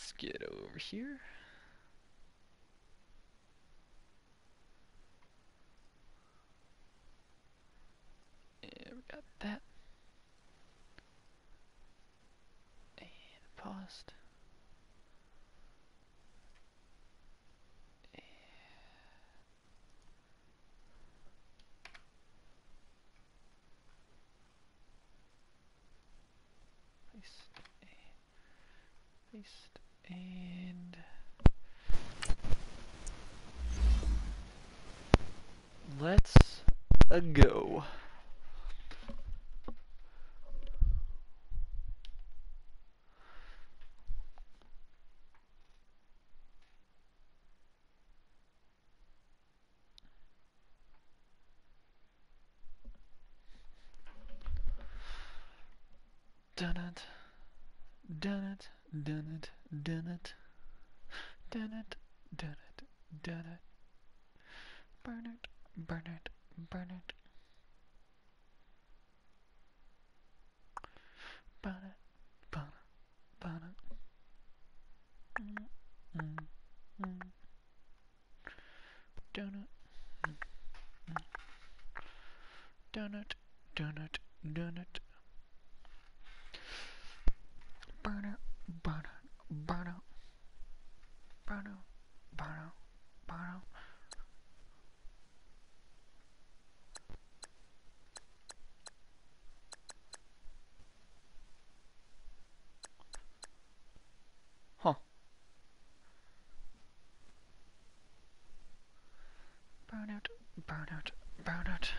Let's get over here. Yeah, we got that. And paused. Paste and let's go. Done it. Done it. Done it. Done it. Done it. Done it. Done it. Burn it. Burn it. Burn it. Burn it. Burn it. Burn it. Done it. Done it. Done it. Done it. Burn it. Burn it. Burn it. Burn it. Burn it. Burn it. Huh. Burn it. Burn it. Burn it.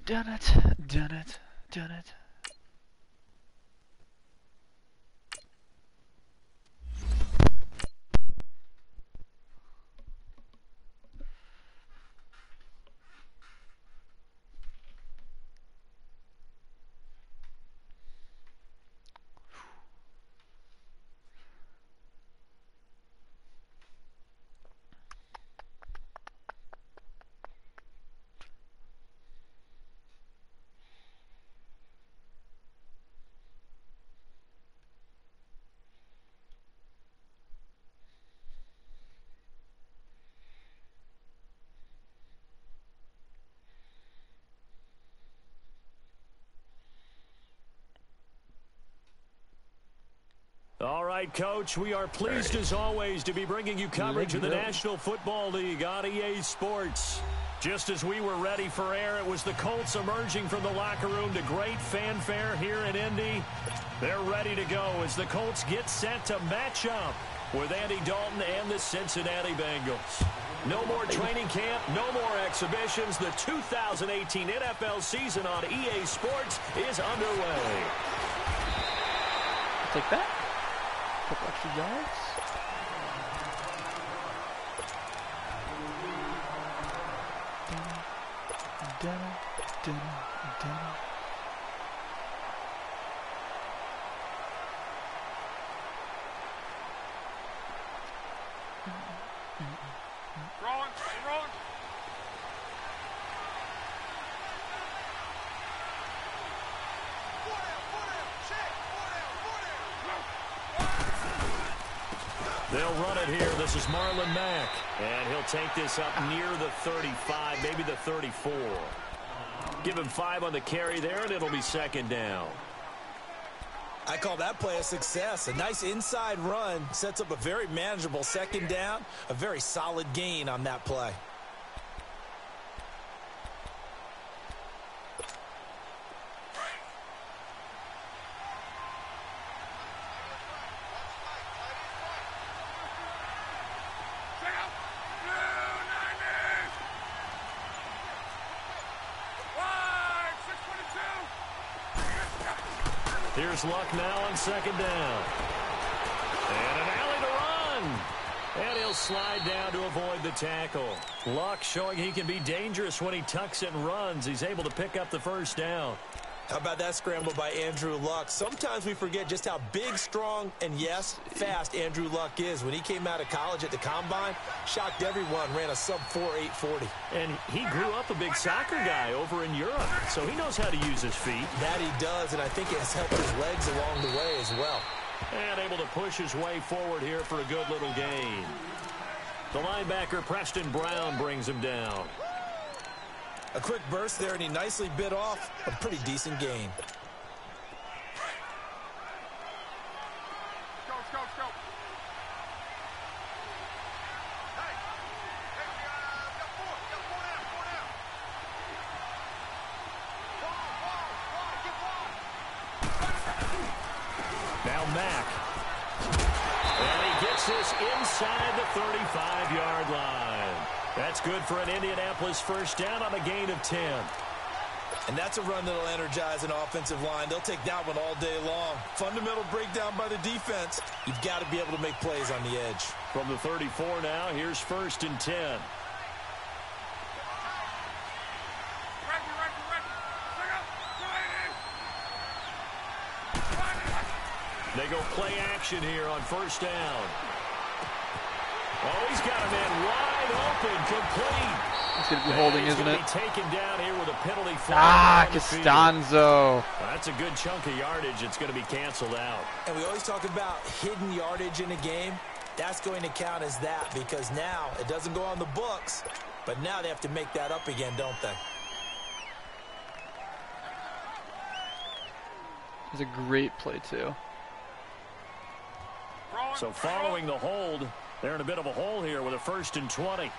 Done it, done it, done it. All right, Coach, we are pleased as always to be bringing you coverage of the National Football League on EA Sports. Just as we were ready for air, it was the Colts emerging from the locker room to great fanfare here in Indy. They're ready to go as the Colts get set to match up with Andy Dalton and the Cincinnati Bengals. No more training camp, no more exhibitions. The 2018 NFL season on EA Sports is underway. Take that. Couple extra yards. Dun. Rolling. They'll run it here. This is Marlon Mack. And he'll take this up near the 35, maybe the 34. Give him 5 on the carry there, and it'll be second down. I call that play a success. A nice inside run sets up a very manageable second down. A very solid gain on that play. Here's Luck now on second down. And an alley to run. And he'll he'll slide down to avoid the tackle. Luck showing he can be dangerous when he tucks it and runs. He's able to pick up the first down. How about that scramble by Andrew Luck? Sometimes we forget just how big, strong, and, yes, fast Andrew Luck is. When he came out of college at the Combine, shocked everyone, ran a sub-4 840. And he grew up a big soccer guy over in Europe, so he knows how to use his feet. That he does, and I think it has helped his legs along the way as well. And able to push his way forward here for a good little gain. The linebacker, Preston Brown, brings him down. A quick burst there, and he nicely bit off a pretty decent gain. Go. Hey, got four down. Now Mack. And he gets this inside the 35-yard line. That's good for an Indianapolis first down on a gain of 10. And that's a run that'll energize an offensive line. They'll take that one all day long. Fundamental breakdown by the defense. You've got to be able to make plays on the edge. From the 34 now, here's 1st and 10. They go play action here on 1st down. Oh, he's got a man wide open, complete. It's going to be holding, isn't it? He's going to be taken down here with a penalty flag. Costanzo. That's a good chunk of yardage. It's going to be canceled out. And we always talk about hidden yardage in a game. That's going to count as that because now it doesn't go on the books, but now they have to make that up again, don't they? It's a great play, too. So following the hold, they're in a bit of a hole here with a 1st and 20.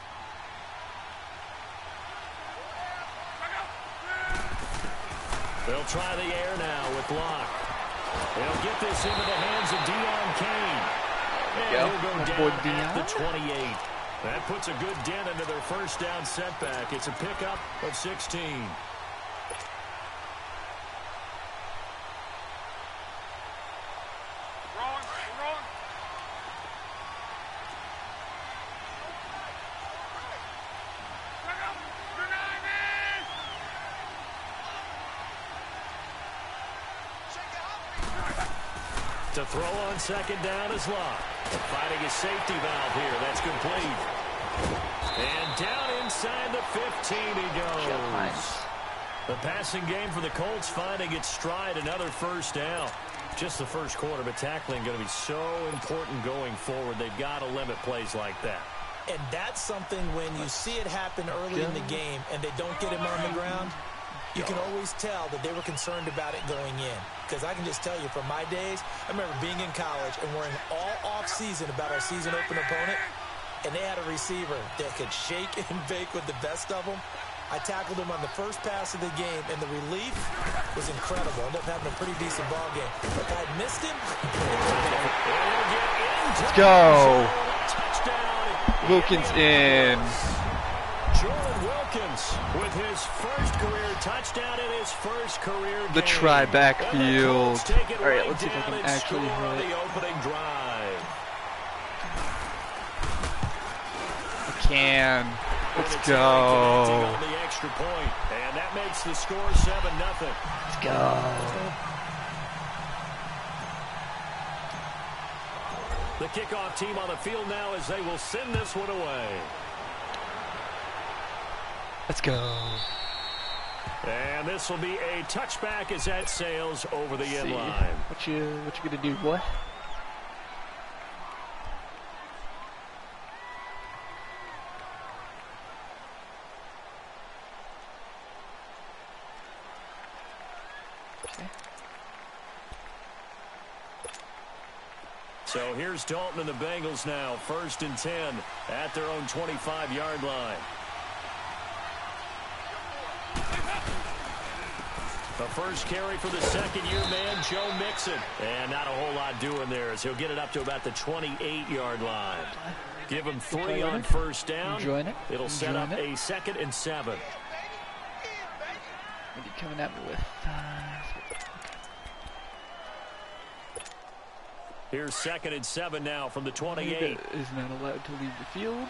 They'll try the air now with Locke. They'll get this into the hands of Deion Kane. And he'll go down at the 28. That puts a good dent into their first down setback. It's a pickup of 16. To throw on 2nd down is Locke. Finding his safety valve here. That's complete. And down inside the 15 he goes. The passing game for the Colts finding its stride. Another first down. Just the first quarter, but tackling going to be so important going forward. They've got to limit plays like that. And that's something when you see it happen early in the game and they don't get him on the ground, you can always tell that they were concerned about it going in. Because I can just tell you from my days, I remember being in college and worrying all off-season about our season opener opponent, and they had a receiver that could shake and bake with the best of them. I tackled him on the first pass of the game, and the relief was incredible. Ended up having a pretty decent ball game. If I had missed him, let's go. Wilkins in. Jordan Wilkins with his first career touchdown in his first career game. The try-backfield. All right, let's see if I can actually hit the opening drive. I can. Let's go. On the extra point, and that makes the score 7-0. Let's go. The kickoff team on the field now as they will send this one away. Let's go. And this will be a touchback as that sails over the end line. What you gonna do, boy? Okay. So here's Dalton and the Bengals now. 1st and 10 at their own 25-yard line. The first carry for the second-year man, Joe Mixon. And not a whole lot doing there as he'll get it up to about the 28-yard line. Give him 3 on first down. It'll set up a 2nd and 7. Maybe coming at me with... Here's 2nd and 7 now from the 28. Is not allowed to leave the field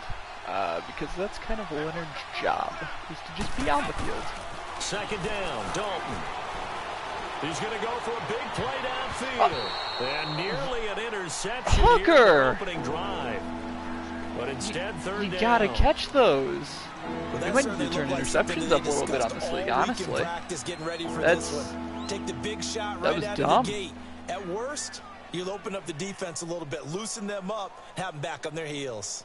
because that's kind of Leonard's job, is to just be on the field. 2nd down, Dalton. He's going to go for a big play downfield. And nearly an interception here in the opening drive. But instead, 3rd down. You gotta catch those. Well, They might need to turn interceptions up a little bit on this league, honestly. Take the big shot That right was out dumb. of the gate. At worst, you'll open up the defense a little bit, loosen them up, have them back on their heels.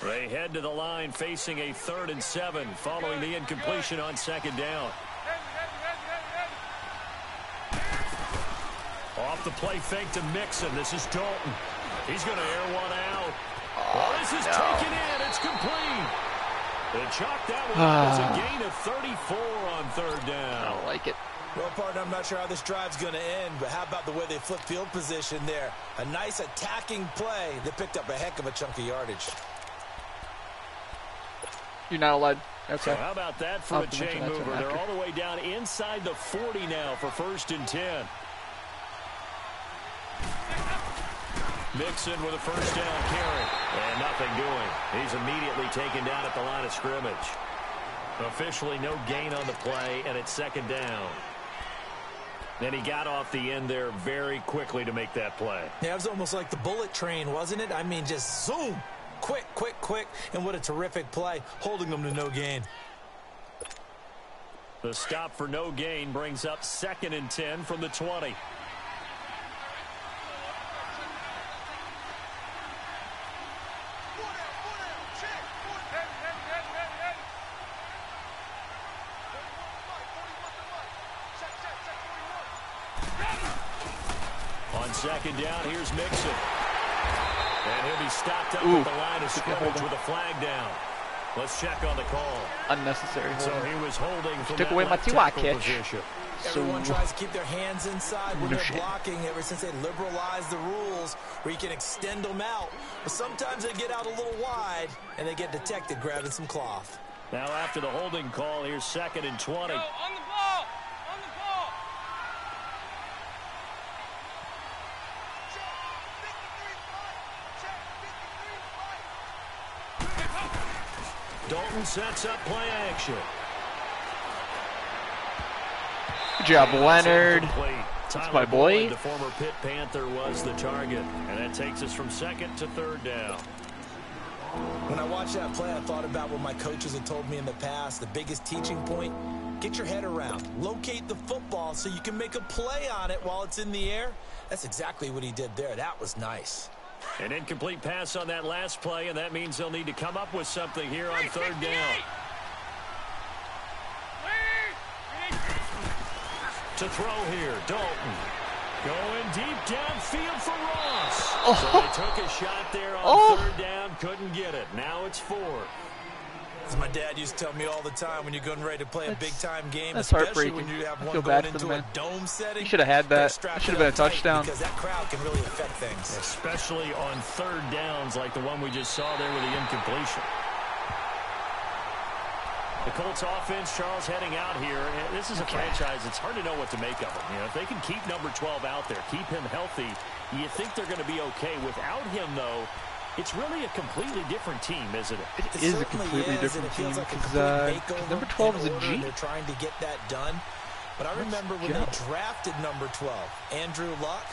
They head to the line facing a 3rd and 7 following the incompletion on 2nd down. Off the play fake to Mixon. This is Dalton. He's going to air one out. This is taken in. It's complete. They chalked that one up as a gain of 34 on 3rd down. I don't like it. Well, partner, I'm not sure how this drive's going to end, but how about the way they flip field position there? A nice attacking play that picked up a heck of a chunk of yardage. You're not allowed. Okay. So how about that for a chain mover? They're all the way down inside the 40 now for 1st and 10. Mixon with a 1st down carry. And nothing doing. He's immediately taken down at the line of scrimmage. Officially no gain on the play, and it's 2nd down. Then he got off the end there very quickly to make that play. Yeah, it was almost like the bullet train, wasn't it? I mean, just zoom. Quick, quick, quick. And what a terrific play, holding them to no gain. The stop for no gain brings up 2nd and 10 from the 20. On 2nd down, here's Mixon. And he'll be stopped up at the line of scrimmage with a flag down. Let's check on the call. Unnecessary holding. So he was holding from Took that away my left T.Y. tackle catch. position. Everyone tries to keep their hands inside when No they're shit. blocking ever since they liberalized the rules where you can extend them out. But sometimes they get out a little wide and they get detected grabbing some cloth. Now after the holding call, here's 2nd and 20. On the ball! On the ball! Dalton sets up play action. Good job, Leonard. That's my boy. The former Pitt Panther was the target. And that takes us from 2nd to 3rd down. When I watched that play, I thought about what my coaches had told me in the past. The biggest teaching point, get your head around. Locate the football so you can make a play on it while it's in the air. That's exactly what he did there. That was nice. An incomplete pass on that last play, and that means they'll need to come up with something here on 3rd down. To throw here, Dalton. Going deep downfield for Ross. So they took a shot there on 3rd down, couldn't get it. Now it's 4. As my dad used to tell me all the time, when you're getting ready to play a big-time game, that's especially heartbreaking. when you have I one feel going bad for the into a man. dome setting. He should have had that. That Should have been a touchdown. Because that crowd can really affect things. Especially on 3rd downs like the one we just saw there with the incompletion. The Colts offense, Charles, heading out here. This is a franchise, it's hard to know what to make of them. You know, if they can keep number 12 out there, keep him healthy, you think they're going to be okay. Without him, though, it's really a completely different team, isn't it? It is a completely different team because number 12 is a G. They're trying to get that done. But I remember when they drafted number 12, Andrew Luck,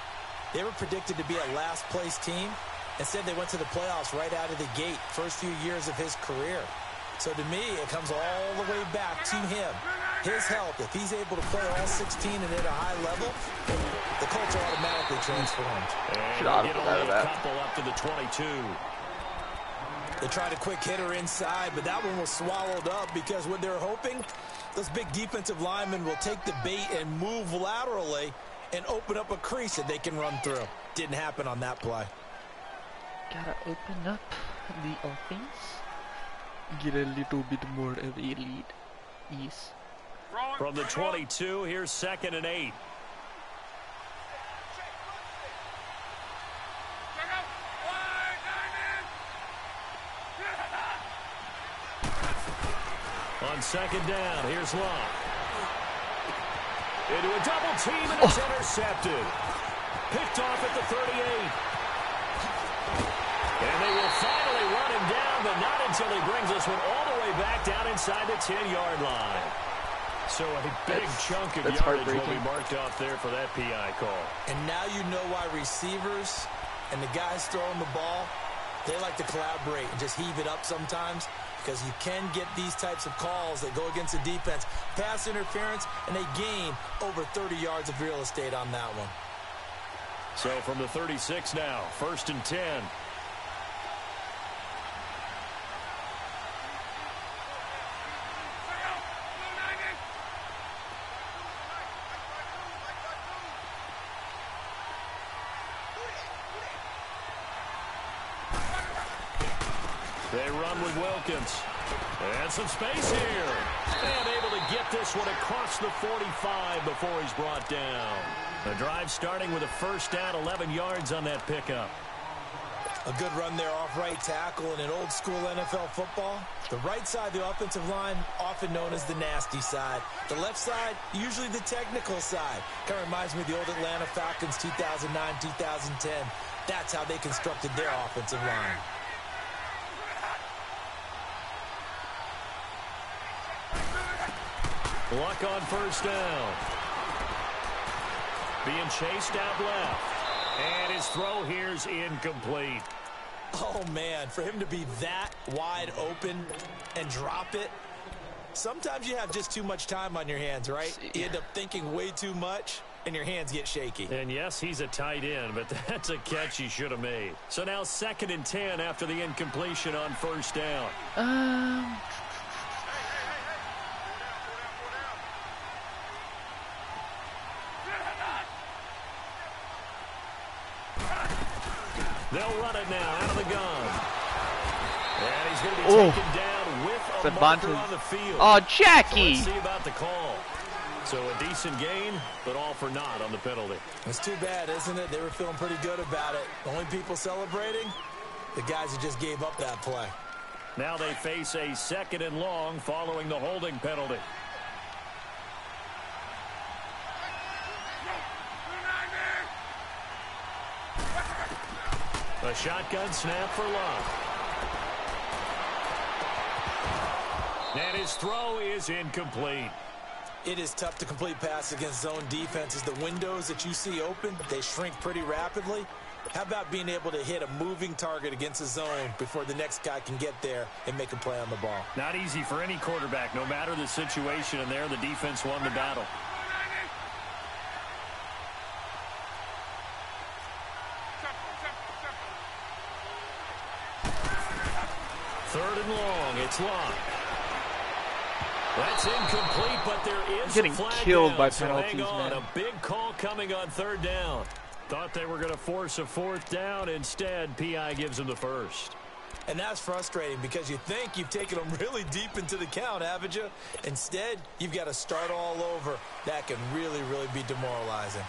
they were predicted to be a last-place team. Instead, they went to the playoffs right out of the gate, first few years of his career. So to me, it comes all the way back to him. His health, if he's able to play all 16 and at a high level, the Colts are automatically transformed. And get only a couple up to the 22. They tried a quick hitter inside, but that one was swallowed up because what they're hoping, those big defensive linemen will take the bait and move laterally and open up a crease that they can run through. Didn't happen on that play. Gotta open up the offense. Get a little bit more of a lead. Yes. From the 22, here's 2nd and 8. On second down, here's Locke. Into a double team, and it's intercepted. Picked off at the 38. And they will finally run him down, but not until he brings this one all the way back down inside the 10-yard line. So a big chunk of yardage will be marked off there for that PI call. And now you know why receivers and the guys throwing the ball, they like to collaborate and just heave it up sometimes, because you can get these types of calls that go against the defense. Pass interference, and they gain over 30 yards of real estate on that one. So from the 36 now, 1st and 10. They run with Wilkins. And some space here. And able to get this one across the 45 before he's brought down. The drive starting with a first down, 11 yards on that pickup. A good run there off right tackle in an old school NFL football. The right side of the offensive line, often known as the nasty side. The left side, usually the technical side. Kind of reminds me of the old Atlanta Falcons 2009, 2010. That's how they constructed their offensive line. Luck on first down. Being chased out left. And his throw here's incomplete. Oh, man, for him to be that wide open and drop it, sometimes you have just too much time on your hands, right? You end up thinking way too much, and your hands get shaky. And, yes, he's a tight end, but that's a catch he should have made. So now 2nd and 10 after the incompletion on first down. They'll run it now out of the gun. And he's going to be taken down with a marker on the field. Oh, Jackie! So let's see about the call. So a decent gain, but all for naught on the penalty. It's too bad, isn't it? They were feeling pretty good about it. The only people celebrating, the guys who just gave up that play. Now they face a 2nd and long following the holding penalty. A shotgun snap for Love. And his throw is incomplete. It is tough to complete passes against zone defenses. The windows that you see open, they shrink pretty rapidly. How about being able to hit a moving target against a zone before the next guy can get there and make a play on the ball? Not easy for any quarterback, no matter the situation, and there the defense won the battle. Third and long, it's Long. That's incomplete, but there is getting a flag killed down, by so penalties, hang on. man. A big call coming on 3rd down. Thought they were going to force a 4th down. Instead, PI gives them the first. And that's frustrating because you think you've taken them really deep into the count, haven't you? Instead, you've got to start all over. That can really, really be demoralizing.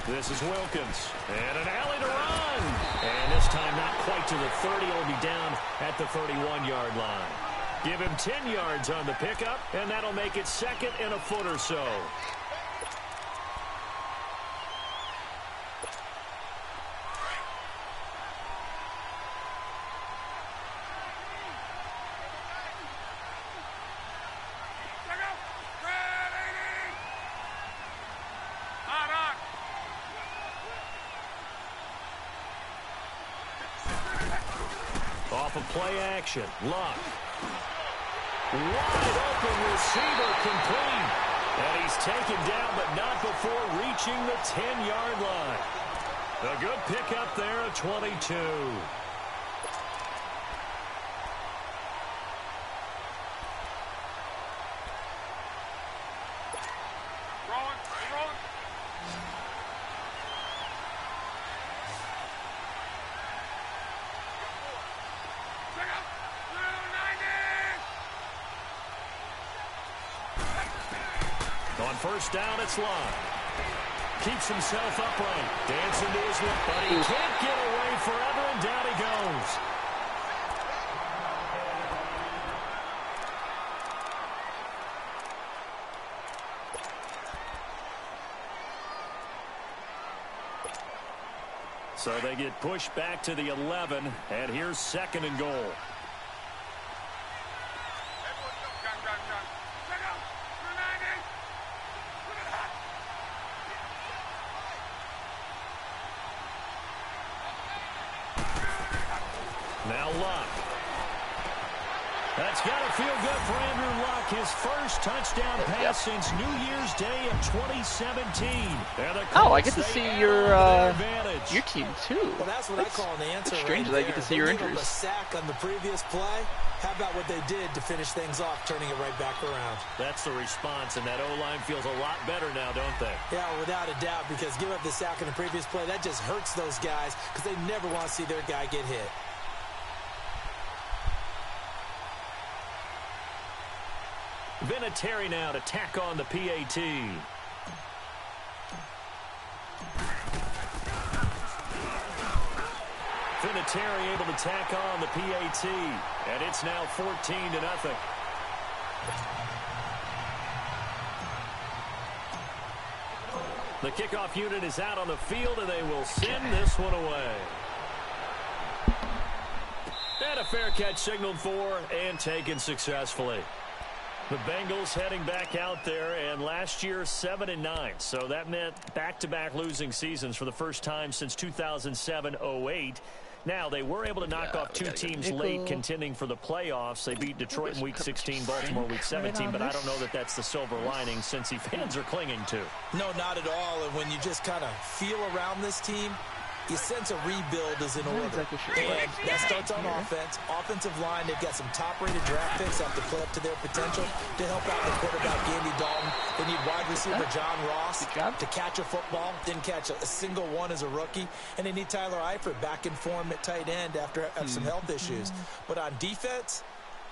This is Wilkins. And an alley to run. And this time not quite to the 30. It'll be down at the 31-yard line. Give him 10 yards on the pickup, and that'll make it 2nd and a foot or so. Off of play action, Luck. Wide open receiver complete. And he's taken down, but not before reaching the 10-yard line. A good pickup there at 22. On first down, it's Long. keeps himself upright. Dancing to his left, but he can't get away forever, and down he goes. So they get pushed back to the 11, and here's 2nd and goal. Now Luck. That's got to feel good for Andrew Luck. His first touchdown pass since New Year's Day of 2017. Oh, I get to see your team too. Well, that's what I call an answer. Strange that I get to see your injuries. A sack on the previous play. How about what they did to finish things off, turning it right back around? That's the response, and that O-line feels a lot better now, don't they? Yeah, without a doubt, because give up the sack in the previous play, that just hurts those guys because they never want to see their guy get hit. Vinatieri now to tack on the PAT. Vinatieri able to tack on the PAT, and it's now 14-0. The kickoff unit is out on the field, and they will send this one away. And a fair catch signaled for and taken successfully. The Bengals heading back out there, and last year 7-9, so that meant back-to-back losing seasons for the first time since 2007-08. Now, they were able to knock off two teams late contending for the playoffs. They beat Detroit in Week 16, Baltimore Week 17, but I don't know that that's the silver lining Cincy fans are clinging to. No, not at all, and when you just kind of feel around this team, you sense a rebuild is in order. Exactly sure. And that starts on offense. Offensive line, they've got some top-rated draft picks that have to play up to their potential to help out the quarterback, Andy Dalton. They need wide receiver John Ross to catch a football. Didn't catch a single one as a rookie. And they need Tyler Eifert back in form at tight end after some health issues. But on defense,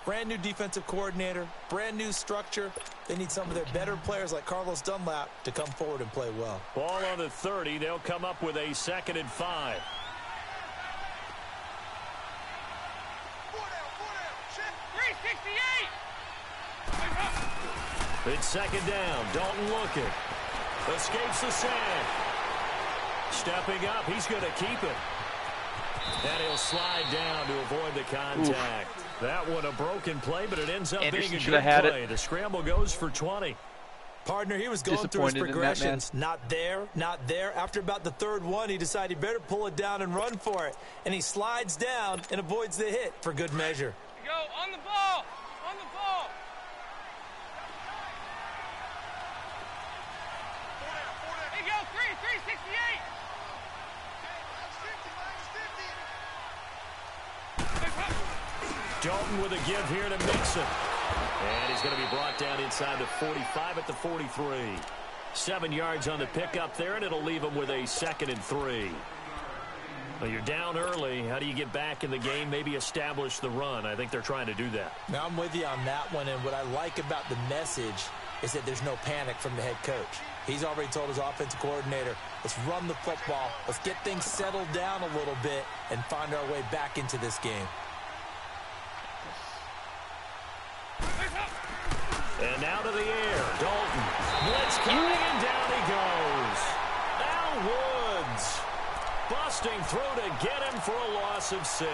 brand new defensive coordinator, brand new structure. They need some of their better players like Carlos Dunlap to come forward and play well. Ball on the 30. They'll come up with a 2nd and 5. It's 2nd down. Dalton looking. Escapes the sack. Stepping up. He's going to keep it. And he'll slide down to avoid the contact. Oof. That one a broken play, but it ends up being a good play. The scramble goes for 20. Partner, he was going through his progressions. Not there, not there. After about the 3rd one, he decided he better pull it down and run for it. And he slides down and avoids the hit for good measure. Go on the ball. On the ball. There you go. 368. Dalton with a give here to Mixon. And he's going to be brought down inside the 45 at the 43. 7 yards on the pickup there, and it'll leave him with a 2nd and 3. Well, you're down early. How do you get back in the game, maybe establish the run? I think they're trying to do that. Now, I'm with you on that one, and what I like about the message is that there's no panic from the head coach. He's already told his offensive coordinator, let's run the football, let's get things settled down a little bit, and find our way back into this game. And now to the air. Dalton. Blitz coming, and down he goes. Al Woods busting through to get him for a loss of 6.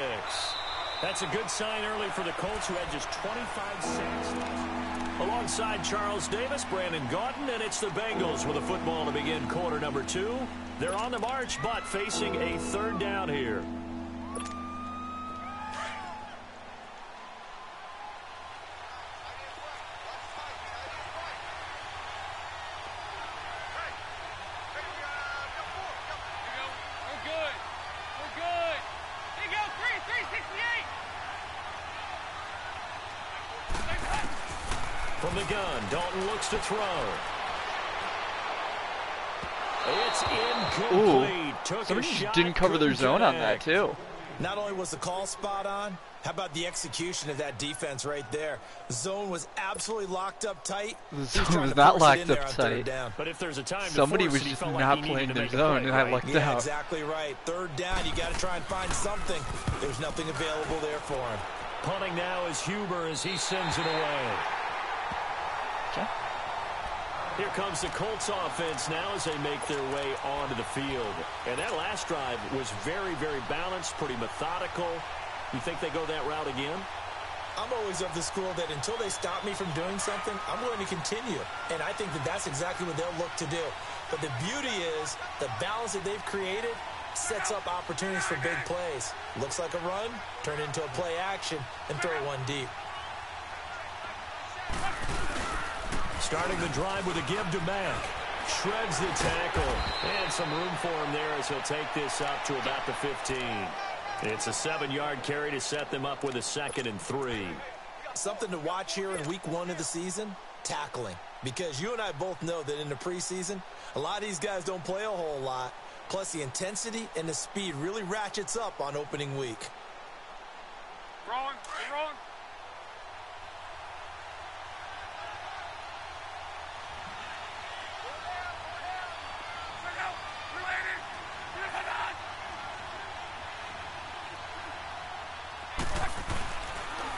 That's a good sign early for the Colts, who had just 25 sacks. Alongside Charles Davis, Brandon Gaudin, and it's the Bengals with a football to begin quarter number 2. They're on the march, but facing a 3rd down here. From the gun, Dalton looks to throw. It's incomplete. Somebody just didn't cover their zone on that, too. Not only was the call spot on, how about the execution of that defense right there? The zone was absolutely locked up tight. The zone was not locked up tight. But if there's a time somebody was just not playing their zone, and I lucked out. Yeah, exactly right. Third down, you got to try and find something. There's nothing available there for him. Punting now is Huber as he sends it away. Okay. Here comes the Colts offense now as they make their way onto the field. And that last drive was very, very balanced, pretty methodical. You think they go that route again? I'm always of the school that until they stop me from doing something, I'm going to continue. And I think that that's exactly what they'll look to do. But the beauty is the balance that they've created sets up opportunities for big plays. Looks like a run, turn into a play action, and throw one deep. Starting the drive with a give to Mack. Shreds the tackle. And some room for him there as he'll take this up to about the 15. It's a 7-yard carry to set them up with a 2nd and 3. Something to watch here in week 1 of the season, tackling. Because you and I both know that in the preseason, a lot of these guys don't play a whole lot. Plus the intensity and the speed really ratchets up on opening week. Rolling, rolling.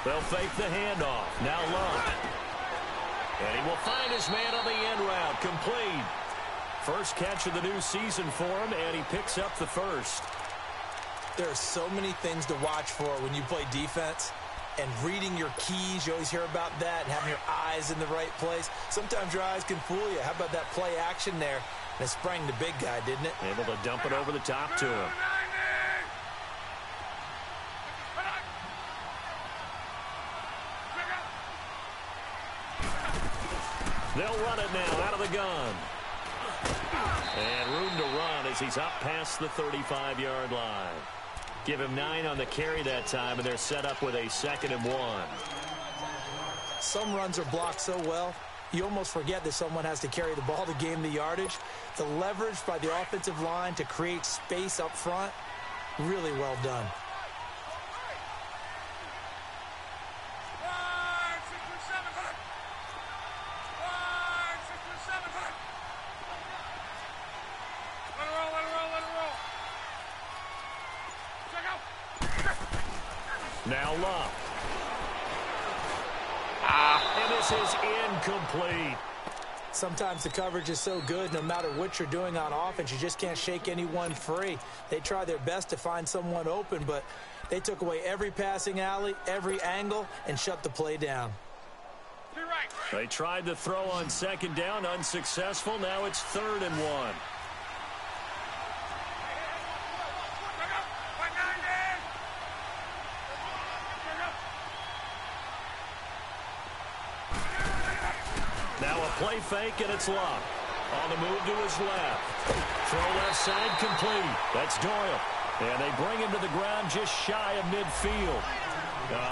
They'll fake the handoff. Now Love. And he will find his man on the end route. Complete. First catch of the new season for him, and he picks up the first. There are so many things to watch for when you play defense. And reading your keys, you always hear about that, and having your eyes in the right place. Sometimes your eyes can fool you. How about that play action there? And it sprang the big guy, didn't it? Able to dump it over the top to him. They'll run it now out of the gun. And room to run as he's up past the 35-yard line. Give him 9 on the carry that time, and they're set up with a 2nd and 1. Some runs are blocked so well, you almost forget that someone has to carry the ball to gain the yardage. The leverage by the offensive line to create space up front, really well done. Now Love. And this is incomplete. Sometimes the coverage is so good, no matter what you're doing on offense, you just can't shake anyone free. They try their best to find someone open, but they took away every passing alley, every angle, and shut the play down. They tried to throw on 2nd down, unsuccessful. Now it's 3rd and 1. Play fake, and it's Love. On the move to his left. Throw left side complete. That's Doyle. And they bring him to the ground just shy of midfield.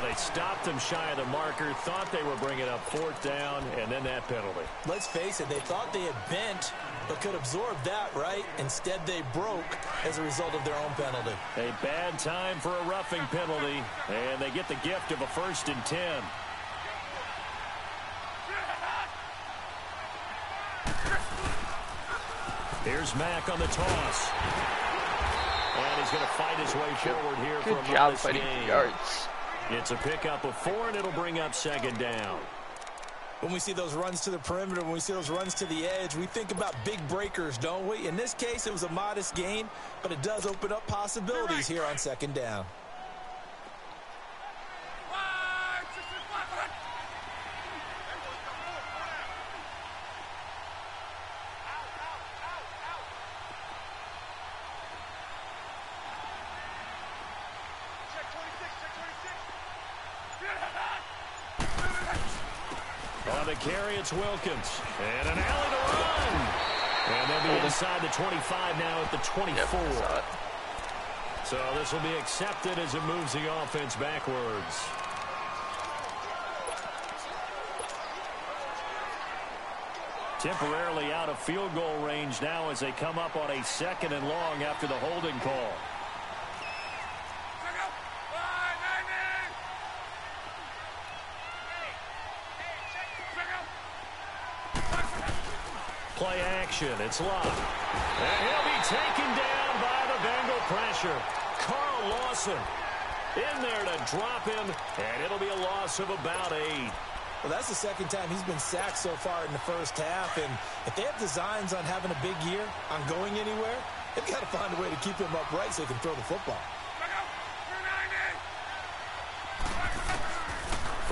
They stopped him shy of the marker, thought they were bringing up 4th down, and then that penalty. Let's face it, they thought they had bent, but could absorb that, right? Instead, they broke as a result of their own penalty. A bad time for a roughing penalty, and they get the gift of a 1st and 10. Here's Mack on the toss. And he's going to fight his way forward here for a modest gain. Yards. It's a pickup of 4, and it'll bring up 2nd down. When we see those runs to the perimeter, when we see those runs to the edge, we think about big breakers, don't we? In this case, it was a modest gain, but it does open up possibilities here on 2nd down. On the carry, it's Wilkins. And an alley to run. And they'll be inside the 25 now at the 24. Yep, so this will be accepted as it moves the offense backwards. Temporarily out of field goal range now as they come up on a 2nd and long after the holding call. Play action. It's Love. And he'll be taken down by the Bengal pressure. Carl Lawson in there to drop him, and it'll be a loss of about 8. Well, that's the second time he's been sacked so far in the first half, and if they have designs on having a big year, on going anywhere, they've got to find a way to keep him upright so he can throw the football.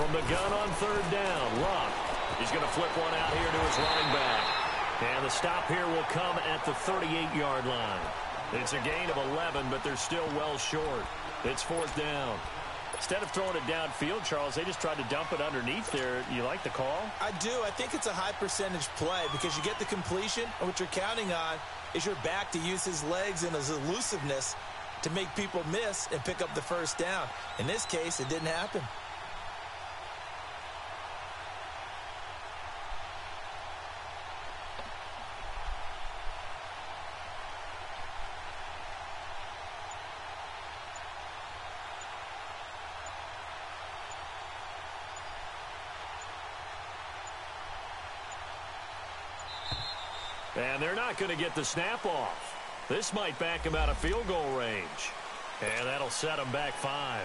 From the gun on third down, Luck. He's going to flip one out here to his running back. And the stop here will come at the 38-yard line. It's a gain of 11, but they're still well short. It's fourth down. Instead of throwing it downfield, Charles, they just tried to dump it underneath there. You like the call? I do. I think it's a high-percentage play because you get the completion, and what you're counting on is your back to use his legs and his elusiveness to make people miss and pick up the first down. In this case, it didn't happen. And they're not going to get the snap off. This might back him out of field goal range. And that'll set him back 5.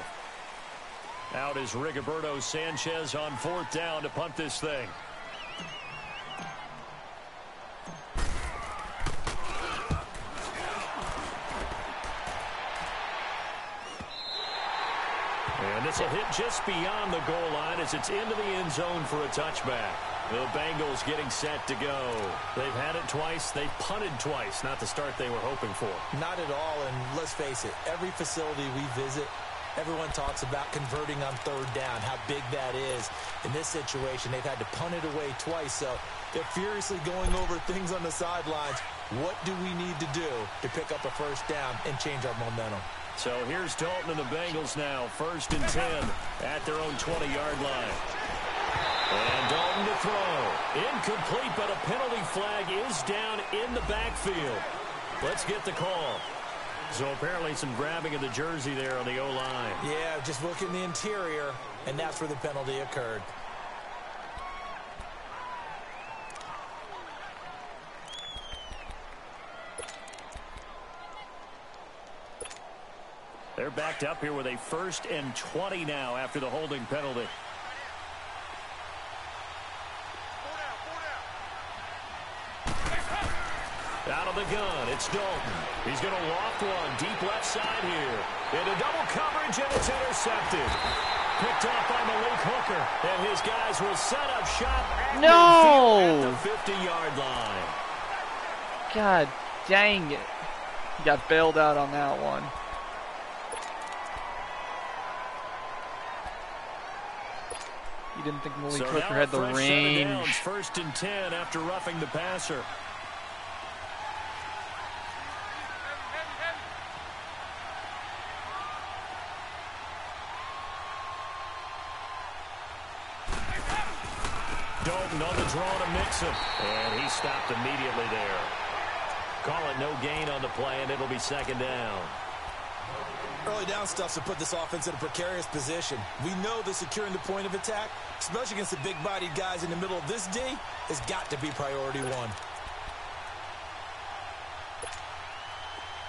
Out is Rigoberto Sanchez on fourth down to punt this thing. And this will hit just beyond the goal line as it's into the end zone for a touchback. The Bengals getting set to go. They've had it twice. They've punted twice. Not the start they were hoping for. Not at all, and let's face it, every facility we visit, everyone talks about converting on third down, how big that is. In this situation, they've had to punt it away twice, so they're furiously going over things on the sidelines. What do we need to do to pick up a first down and change our momentum? So here's Dalton and the Bengals now, 1st and 10 at their own 20-yard line. And Dalton to throw. Incomplete, but a penalty flag is down in the backfield. Let's get the call. So apparently some grabbing of the jersey there on the O-line. Yeah, just look in the interior, and that's where the penalty occurred. They're backed up here with a 1st and 20 now after the holding penalty. Out of the gun, it's Dalton. He's going to loft one deep left side here. Into double coverage, and it's intercepted. Picked off by Malik Hooker, and his guys will set up shop at the 50-yard line. God dang it. He got bailed out on that one. You didn't think Malik Hooker had the range. Downs, 1st and 10 after roughing the passer. Dalton on the draw to Mixon. And he stopped immediately there. Call it no gain on the play, and it'll be 2nd down. Early down stuff to put this offense in a precarious position. We know that securing the point of attack, especially against the big-bodied guys in the middle of this D, has got to be priority 1.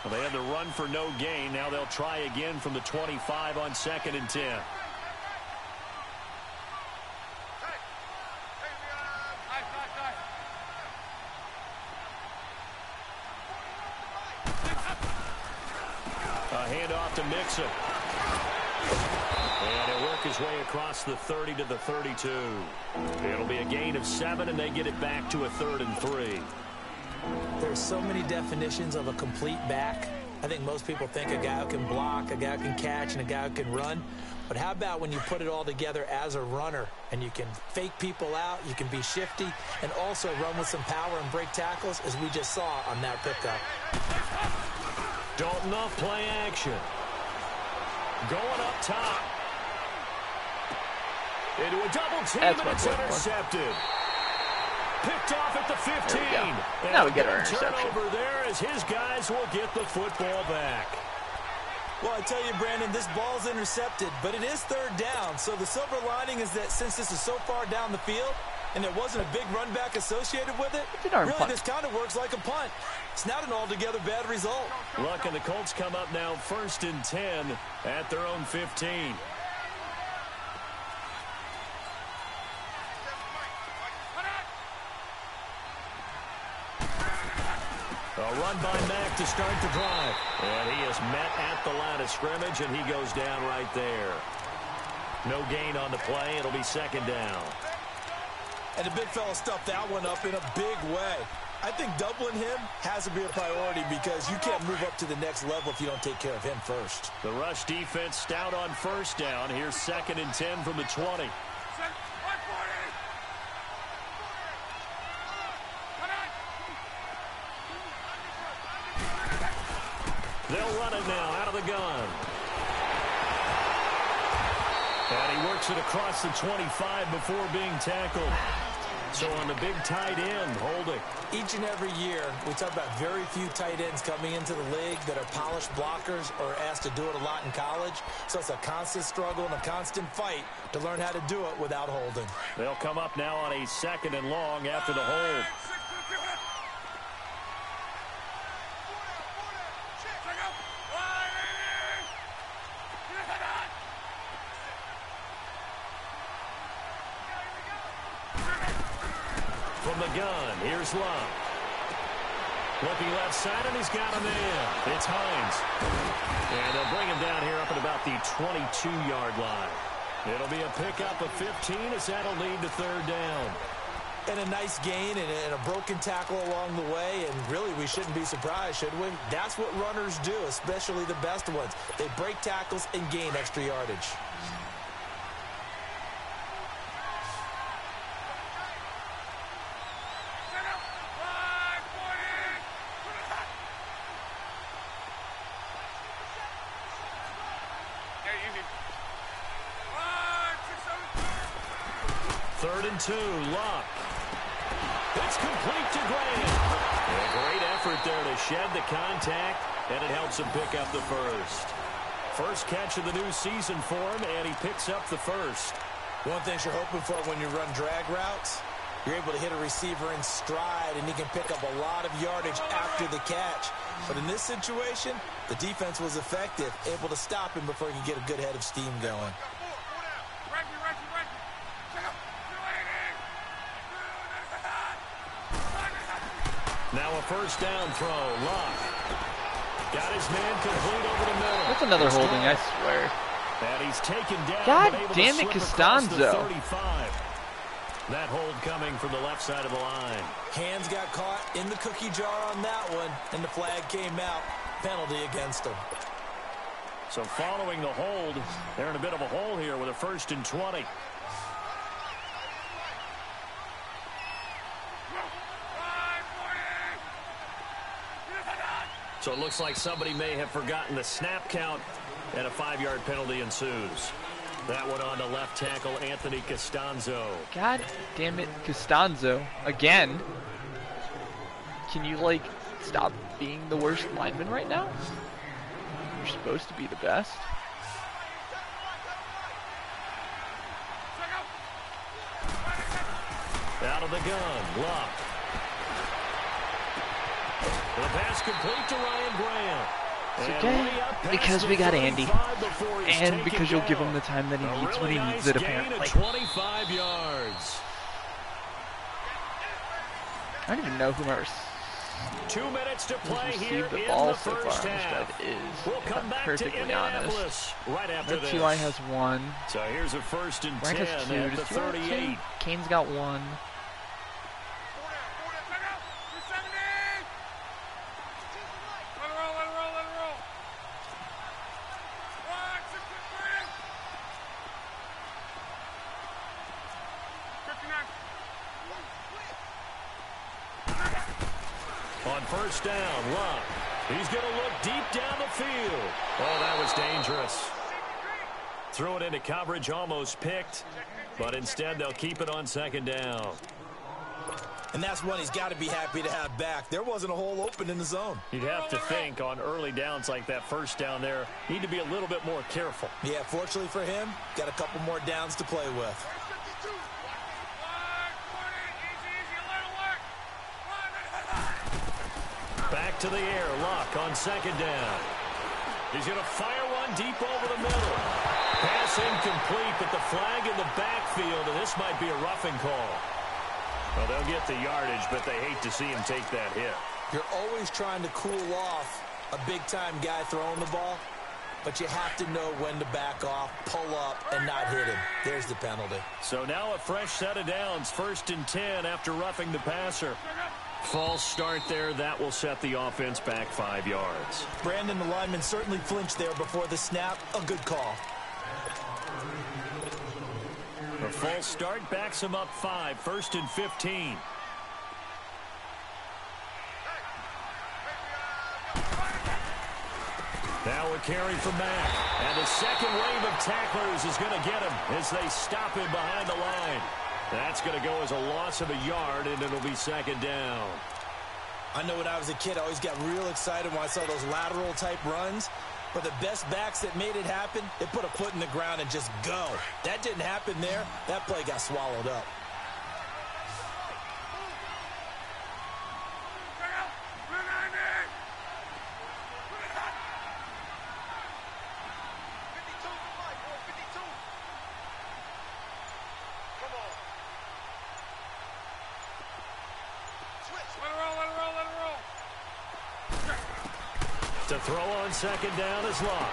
Well, they had the run for no gain. Now they'll try again from the 25 on 2nd and 10. Handoff to Mixon. And he'll work his way across the 30 to the 32. It'll be a gain of 7, and they get it back to a 3rd and 3. There's so many definitions of a complete back. I think most people think a guy who can block, a guy who can catch, and a guy who can run. But how about when you put it all together as a runner, and you can fake people out, you can be shifty, and also run with some power and break tackles, as we just saw on that pickup. Dalton off play action. Going up top. Into a double team, and it's intercepted. Picked off at the 15. Now we get our interception. Turnover there as his guys will get the football back. Well, I tell you, Brandon, this ball's intercepted, but it is 3rd down. So the silver lining is that since this is so far down the field, and there wasn't a big run back associated with it, really this kind of works like a punt. It's not an altogether bad result. Look, and the Colts come up now 1st and 10 at their own 15. A run by Mack to start the drive. And he is met at the line of scrimmage, and he goes down right there. No gain on the play. It'll be 2nd down. And the big fella stuffed that one up in a big way. I think doubling him has to be a priority because you can't move up to the next level if you don't take care of him first. The rush defense stout on 1st down. Here's 2nd and 10 from the 20. They'll run it now out of the gun. And he works it across the 25 before being tackled. So on the big tight end, holding. Each and every year, we talk about very few tight ends coming into the league that are polished blockers or asked to do it a lot in college. So it's a constant struggle and a constant fight to learn how to do it without holding. They'll come up now on a 2nd and long after the hold. From the gun, here's Love. Looking left side, and he's got a man. It's Hines. And they'll bring him down here up at about the 22-yard line. It'll be a pickup of 15 as that'll lead to 3rd down. And a nice gain and a broken tackle along the way, and really we shouldn't be surprised, should we? That's what runners do, especially the best ones. They break tackles and gain extra yardage. Third and 2, Luck. It's complete to Graham. A great effort there to shed the contact, and it helps him pick up the first. First catch of the new season for him, and he picks up the first. One thing you're hoping for when you run drag routes, you're able to hit a receiver in stride, and he can pick up a lot of yardage after the catch. But in this situation, the defense was effective, able to stop him before he could get a good head of steam going. Now a first down throw. Luck. Got his man complete over the middle. That's another holding, I swear. And he's taken down. God damn it, Costanzo. That hold coming from the left side of the line. Hands got caught in the cookie jar on that one, and the flag came out. Penalty against him. So following the hold, they're in a bit of a hole here with a 1st and 20. So it looks like somebody may have forgotten the snap count, and a 5-yard penalty ensues. That one on the left tackle, Anthony Costanzo. God damn it, Costanzo. Again. Can you, like, stop being the worst lineman right now? You're supposed to be the best. Out of the gun, Luck. The pass complete to Ryan Graham. It's okay, because we got Andy. And because you'll give him the time that he needs when he needs it, apparently. 25 yards. I don't even know who my 2 minutes to play here the in ball the so first far half. We'll come back perfectly honest. Right after this. T.Y. has 1. So here's a 1st and 10 has 2. at the Does T.Y. have 38. 2? Kane's got 1. On first down, Luck. He's going to look deep down the field. Oh, that was dangerous. Threw it into coverage, almost picked, but instead they'll keep it on 2nd down. And that's one he's got to be happy to have back. There wasn't a hole open in the zone. You'd have to think on early downs like that first down there, need to be a little bit more careful. Yeah, fortunately for him, got a couple more downs to play with. Back to the air. Luck on second down. He's going to fire one deep over the middle. Pass incomplete, but the flag in the backfield, and this might be a roughing call. Well, they'll get the yardage, but they hate to see him take that hit. You're always trying to cool off a big-time guy throwing the ball, but you have to know when to back off, pull up, and not hit him. There's the penalty. So now a fresh set of downs, 1st and 10 after roughing the passer. False start there. That will set the offense back 5 yards. Brandon, the lineman, certainly flinched there before the snap. A good call. A false start backs him up 5, 1st and 15. Now a carry for Mack. And the second wave of tacklers is going to get him as they stop him behind the line. That's going to go as a loss of a yard, and it'll be 2nd down. I know when I was a kid, I always got real excited when I saw those lateral-type runs. But the best backs that made it happen, they put a foot in the ground and just go. That didn't happen there. That play got swallowed up. To throw on 2nd down is Locke.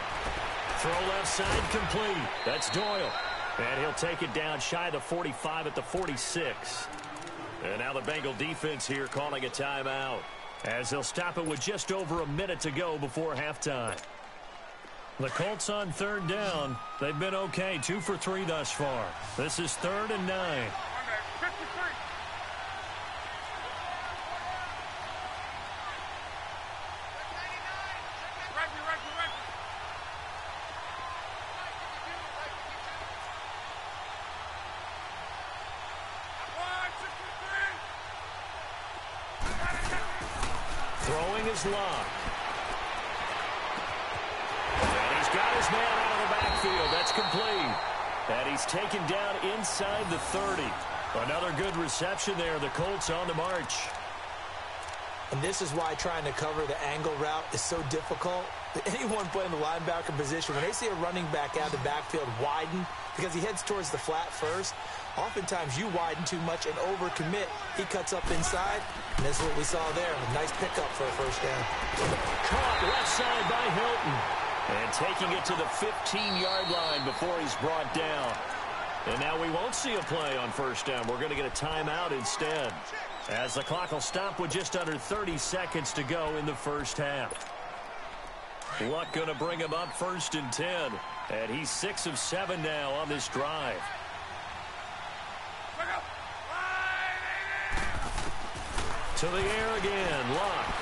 Throw left side complete. That's Doyle. And he'll take it down shy of the 45 at the 46. And now the Bengal defense here calling a timeout, as they'll stop it with just over a minute to go before halftime. The Colts on 3rd down. They've been okay, 2 for 3 thus far. This is 3rd and 9. Throwing is Locke. And he's got his man out of the backfield. That's complete. And he's taken down inside the 30. Another good reception there. The Colts on the march. And this is why trying to cover the angle route is so difficult. Anyone playing the linebacker position, when they see a running back out of the backfield widen, because he heads towards the flat first, oftentimes you widen too much and overcommit. He cuts up inside, and that's what we saw there. A nice pickup for a 1st down. Caught left side by Hilton. And taking it to the 15-yard line before he's brought down. And now we won't see a play on 1st down. We're going to get a timeout instead, as the clock will stop with just under 30 seconds to go in the 1st half. Luck going to bring him up 1st and 10. And he's 6 of 7 now on this drive. To the air again, Luck.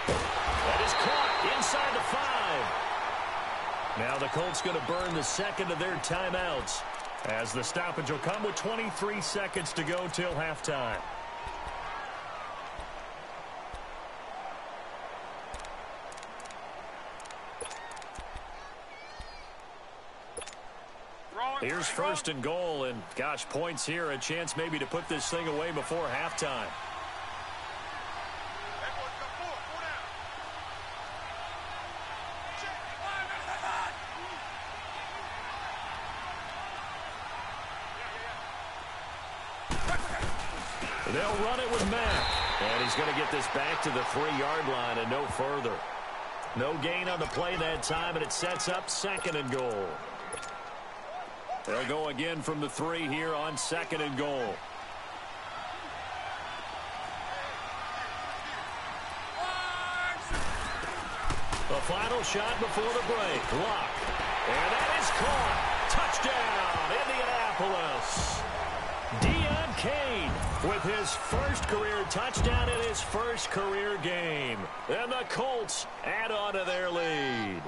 That is caught inside the 5. Now the Colts going to burn the 2nd of their timeouts, as the stoppage will come with 23 seconds to go till halftime. Here's 1st and goal, and gosh, points here, a chance maybe to put this thing away before halftime. They'll run it with Mack. And he's going to get this back to the 3-yard line and no further. No gain on the play that time, and it sets up 2nd and goal. They'll go again from the 3 here on 2nd and goal. The final shot before the break. Luck. And that is caught. Touchdown, Indianapolis. Deion Kane with his 1st career touchdown in his 1st career game. And the Colts add on to their lead.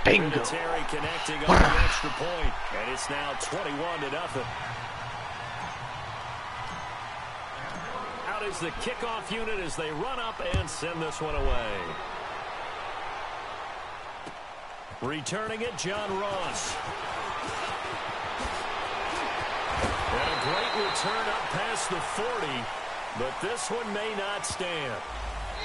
Bingo. Terry connecting on the extra point, and it's now 21-0. Out is the kickoff unit as they run up and send this one away. Returning it, John Ross. And a great return up past the 40, but this one may not stand.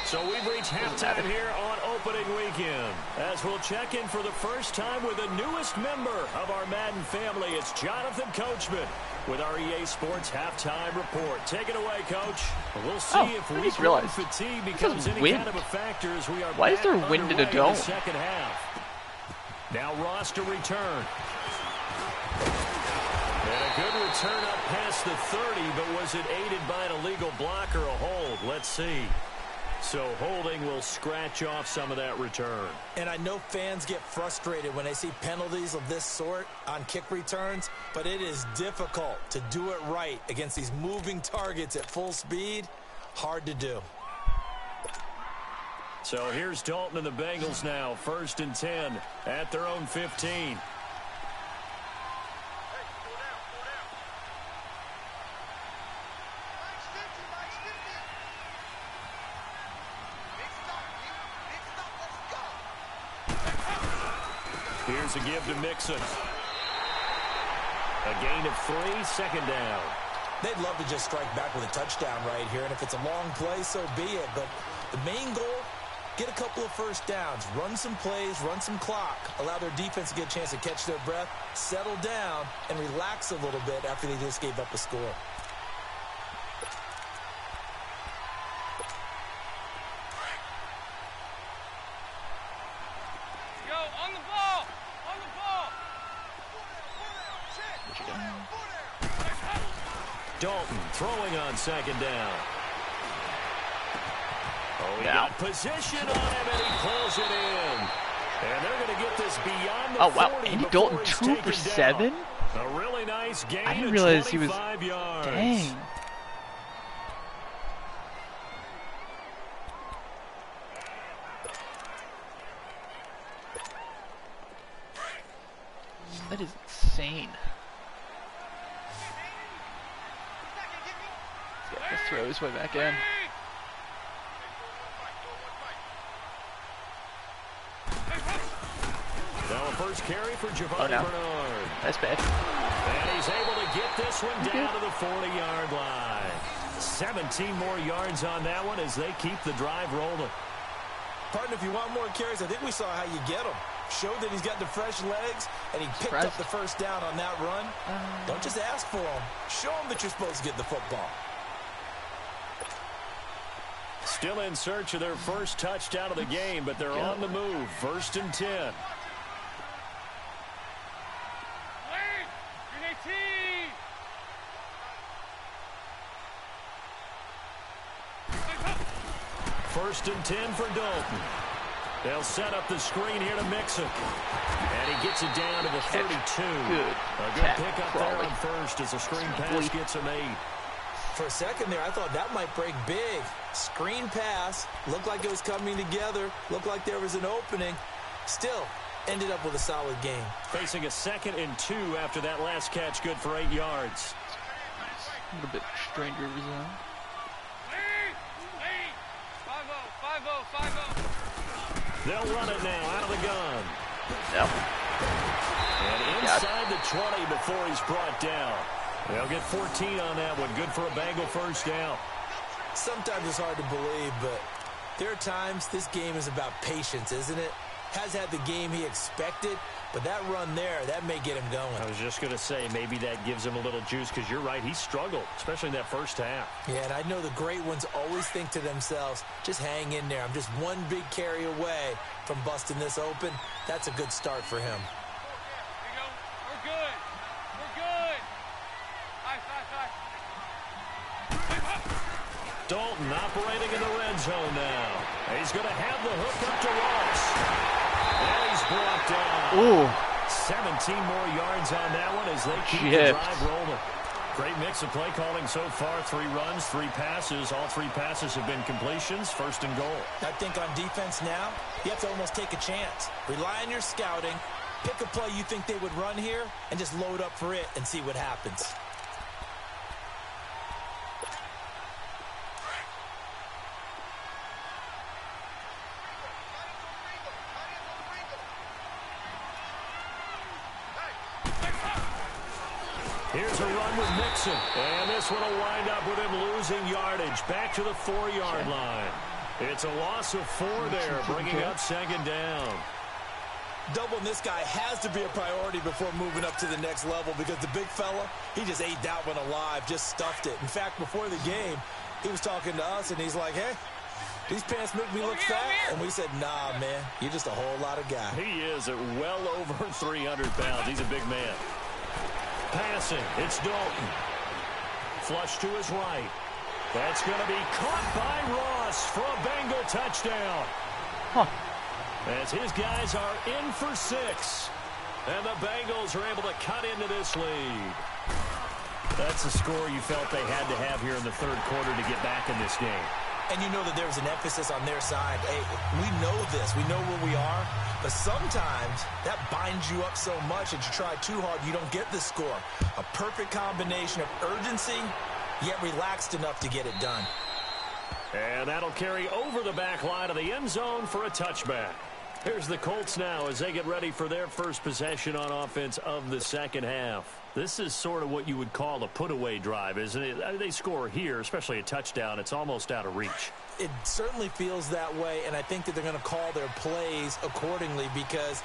So we've reached halftime here on opening weekend. As we'll check in for the first time with the newest member of our Madden family, it's Jonathan Coachman with our EA Sports halftime report. Take it away, Coach. We'll see if week-long fatigue becomes any kind of a factor as we are Why is there wind in a dome? The second half. Now Ross to return. And a good return up past the 30, but was it aided by an illegal block or a hold? Let's see. So holding will scratch off some of that return. And I know fans get frustrated when they see penalties of this sort on kick returns, but it is difficult to do it right against these moving targets at full speed. Hard to do. So here's Dalton and the Bengals now, 1st and 10 at their own 15. Here's a give to Mixon. A gain of 3, 2nd down. They'd love to just strike back with a touchdown right here, and if it's a long play, so be it. But the main goal, get a couple of first downs, run some plays, run some clock, allow their defense to get a chance to catch their breath, settle down, and relax a little bit after they just gave up a score. Dalton throwing on 2nd down. Oh, he got position on him, and he pulls it in. And they're going to get this beyond the 40. Oh, wow. Andy Dalton 2 for 7? A really nice gain. I didn't realize he was... yards. Dang. That is insane. Let's throw his way back in. Now a first carry for Giovanni Bernard. That's bad. And he's able to get this one down to the 40-yard line. 17 more yards on that one as they keep the drive rolling. Partner, if you want more carries, I think we saw how you get them. Showed that he's got the fresh legs, and he picked up the first down on that run. Don't just ask for them. Show them that you're supposed to get the football. Still in search of their first touchdown of the game, but they're on the move. 1st and 10. First and 10 for Dalton. They'll set up the screen here to Mixon. And he gets it down to the 32. A good pickup there on first as a screen pass gets him 8. For a second there, I thought that might break big. Screen pass. Looked like it was coming together. Looked like there was an opening. Still, ended up with a solid game. Facing a 2nd and 2 after that last catch. Good for 8 yards. A little bit stranger zone. 5-0. They'll run it now out of the gun. Yep. And inside the 20 before he's brought down. They'll get 14 on that one. Good for a Bengal first down. Sometimes it's hard to believe, but there are times this game is about patience, isn't it? Has had the game he expected, but that run there, that may get him going. I was just going to say, maybe that gives him a little juice, because you're right, he struggled, especially in that first half. Yeah, and I know the great ones always think to themselves, just hang in there. I'm just one big carry away from busting this open. That's a good start for him. Here we go. We're good. We're good. Dalton operating in the red zone now. He's going to have the hook up to Ross. And he's brought down. Ooh. 17 more yards on that one as they keep the drive rolling. Great mix of play calling so far. 3 runs, 3 passes. All 3 passes have been completions. 1st and goal. I think on defense now, you have to almost take a chance. Rely on your scouting. Pick a play you think they would run here and just load up for it and see what happens. Here's a run with Mixon. And this one will wind up with him losing yardage. Back to the 4-yard line. It's a loss of 4 there, bringing up second down. Doubling this guy has to be a priority before moving up to the next level because the big fella, he just ate that one alive, just stuffed it. In fact, before the game, he was talking to us, and he's like, hey, these pants make me look fat. And we said, nah, man, you're just a whole lot of guy. He is at well over 300 pounds. He's a big man. Passing, it's Dalton. Flush to his right. That's going to be caught by Ross for a Bengal touchdown. Huh. As his guys are in for 6. And the Bengals are able to cut into this lead. That's the score you felt they had to have here in the third quarter to get back in this game. And you know that there was an emphasis on their side. Hey, we know this. We know where we are. But sometimes that binds you up so much that you try too hard, you don't get the score. A perfect combination of urgency, yet relaxed enough to get it done. And that'll carry over the back line of the end zone for a touchback. Here's the Colts now as they get ready for their first possession on offense of the second half. This is sort of what you would call a put-away drive, isn't it? I mean, they score here, especially a touchdown. It's almost out of reach. It certainly feels that way, and I think that they're going to call their plays accordingly because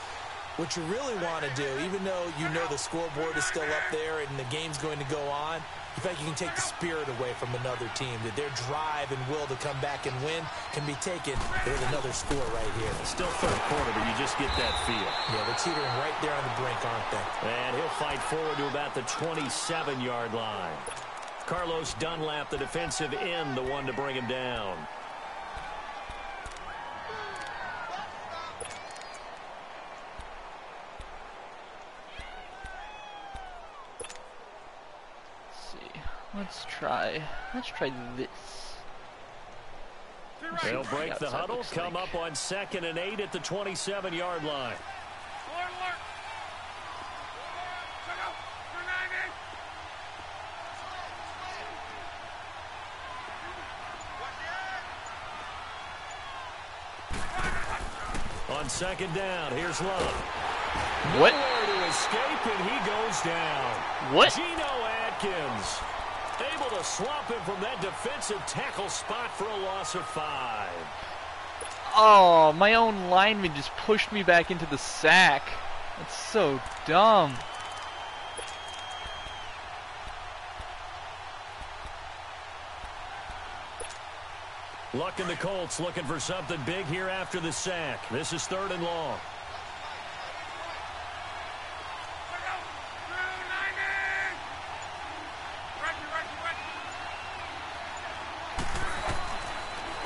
what you really want to do, even though you know the scoreboard is still up there and the game's going to go on, you feel like you can take the spirit away from another team, that their drive and will to come back and win can be taken with another score right here. Still third quarter, but you just get that feel. Yeah, they're teetering right there on the brink, aren't they? And he'll fight forward to about the 27-yard line. Carlos Dunlap, the defensive end, the one to bring him down. Let's try this. They'll break the huddle, come up on 2nd and 8 at the 27-yard line. On 2nd down, here's Love. What? Nowhere to escape, and he goes down. What? Geno Atkins able to swap him from that defensive tackle spot for a loss of 5. Oh, my own lineman just pushed me back into the sack. That's so dumb. Luck in the Colts looking for something big here after the sack. This is 3rd and long.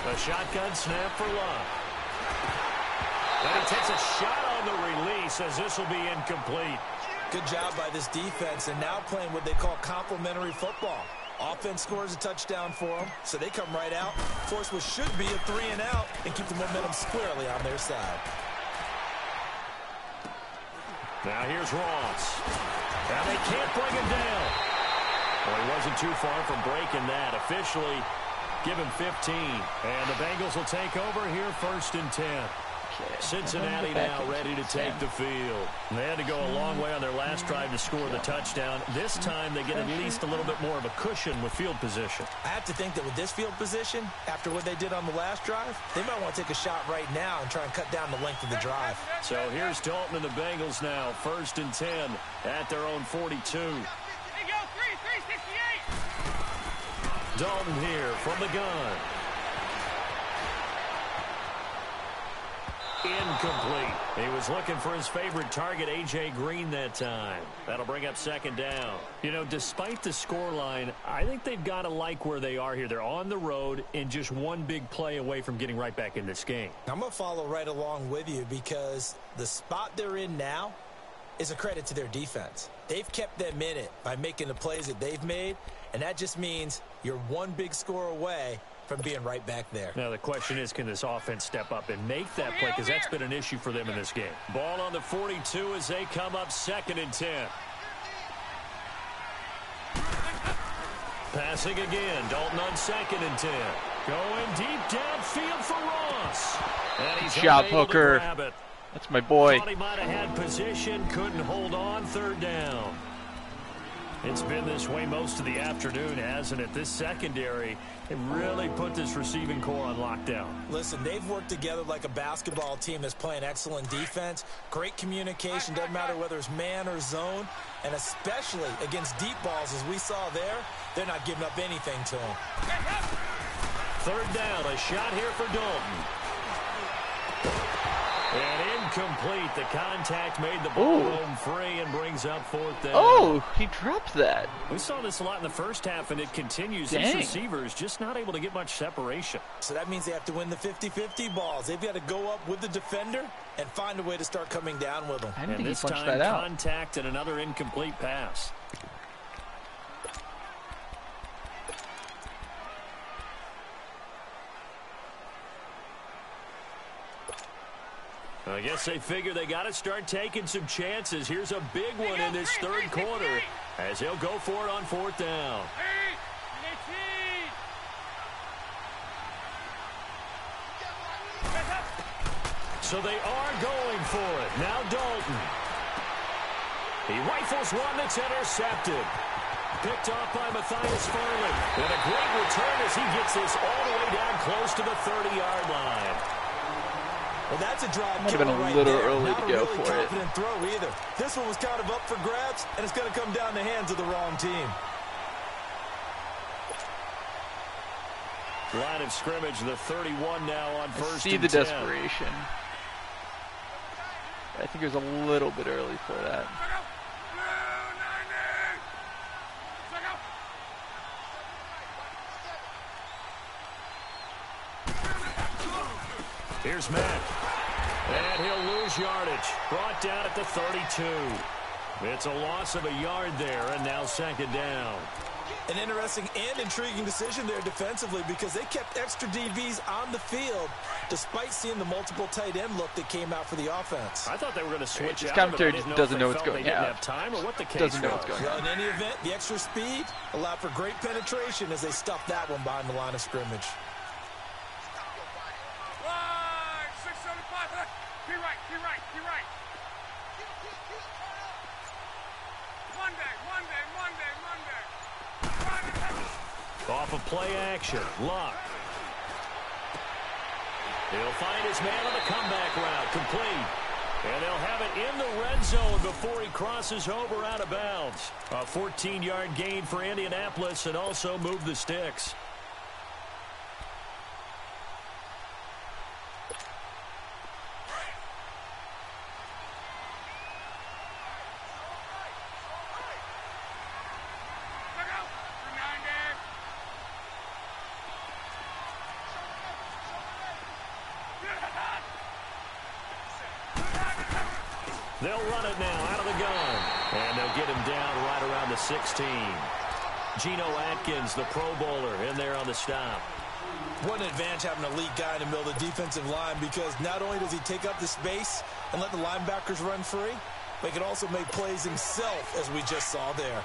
A shotgun snap for Love. And he takes a shot on the release as this will be incomplete. Good job by this defense, and now playing what they call complementary football. Offense scores a touchdown for them, so they come right out, force what should be a 3 and out, and keep the momentum squarely on their side. Now here's Ross. And they can't bring him down. Well, he wasn't too far from breaking that. Officially, give him 15. And the Bengals will take over here 1st and 10. Okay. Cincinnati now ready to take the field. They had to go a long way on their last drive to score the touchdown. This time they get at least a little bit more of a cushion with field position. I have to think that with this field position, after what they did on the last drive, they might want to take a shot right now and try and cut down the length of the drive. So here's Dalton and the Bengals now, 1st and 10 at their own 42. There you go, 368. Dalton here from the gun. Incomplete. He was looking for his favorite target, A.J. Green, that time. That'll bring up 2nd down. You know, despite the scoreline, I think they've got to like where they are here. They're on the road and just one big play away from getting right back in this game. I'm going to follow right along with you because the spot they're in now is a credit to their defense. They've kept them in it by making the plays that they've made, and that just means you're one big score away from being right back there. Now the question is, can this offense step up and make that play? Because that's been an issue for them in this game. Ball on the 42 as they come up 2nd and 10. Passing again. Dalton on 2nd and 10. Going deep downfield for Ross. And he's Job, unable to Hooker. grab it. That's my boy. Thought he might have had position. Couldn't hold on. 3rd down. It's been this way most of the afternoon, hasn't it? This secondary, it really put this receiving core on lockdown. Listen, they've worked together like a basketball team that's playing excellent defense. Great communication, doesn't matter whether it's man or zone. And especially against deep balls, as we saw there, they're not giving up anything to them. Third down, a shot here for Dalton. And incomplete. The contact made the ball roam free and brings up fourth down. Oh, he dropped that. We saw this a lot in the first half, and it continues. Dang. These receivers just not able to get much separation. So that means they have to win the 50-50 balls. They've got to go up with the defender and find a way to start coming down with them. I didn't think this he punched time, that out. contact and another incomplete pass. I guess they figure they got to start taking some chances. Here's a big one in this third quarter as he'll go for it on fourth down. So they are going for it. Now Dalton. He rifles one that's intercepted. Picked off by Matthias Farley. And a great return as he gets this all the way down close to the 30-yard line. Well, that's a drive. Might have been a little early to go for it. Not a really confident throw either. This one was kind of up for grabs, and it's going to come down the hands of the wrong team. Line of scrimmage, the 31 now on first See and the 10. desperation. I think it was a little bit early for that. Here's Mack. And he'll lose yardage. Brought down at the 32. It's a loss of a yard there, and now second down. An interesting and intriguing decision there defensively because they kept extra DBs on the field despite seeing the multiple tight end look that came out for the offense. I thought they were going to switch This out, commentary but I didn't know doesn't if know they what's felt going they didn't on. have time or what the case Doesn't know was. what's going Well, on. in any event, the extra speed allowed for great penetration as they stuffed that one behind the line of scrimmage. Off of play action, Luck. He'll find his man on the comeback route, complete. And they'll have it in the red zone before he crosses over out of bounds. A 14-yard gain for Indianapolis and also move the sticks. They'll run it now out of the gun. And they'll get him down right around the 16. Geno Atkins, the Pro Bowler, in there on the stop. What an advantage having an elite guy in the middle of the defensive line because not only does he take up the space and let the linebackers run free, but he can also make plays himself, as we just saw there.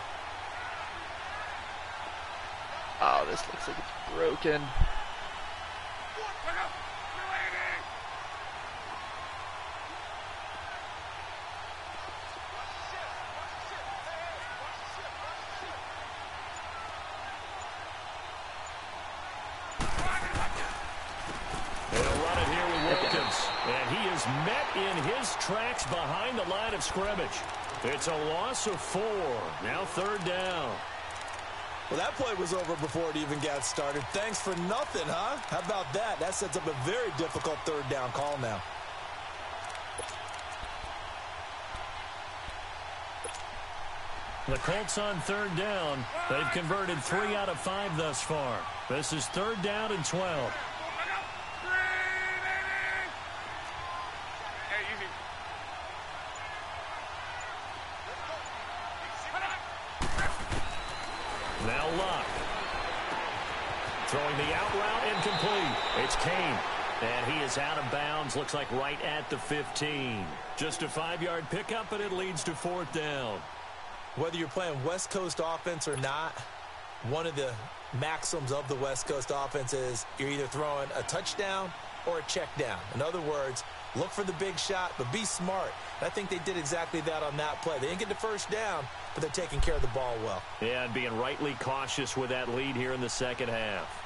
Oh, this looks like it's broken. Met in his tracks behind the line of scrimmage. It's a loss of 4. Now third down. Well, that play was over before it even got started. Thanks for nothing, huh? How about that? That sets up a very difficult third down call now. The Colts on third down. They've converted 3 out of 5 thus far. This is third down and 12. Now Luck. Throwing the out route incomplete. It's Kane. And he is out of bounds. Looks like right at the 15. Just a 5-yard pickup, and it leads to fourth down. Whether you're playing West Coast offense or not, one of the maxims of the West Coast offense is you're either throwing a touchdown or a check down. In other words, Look for the big shot, but be smart. And I think they did exactly that on that play. They didn't get the first down, but they're taking care of the ball well. Yeah, and being rightly cautious with that lead here in the second half.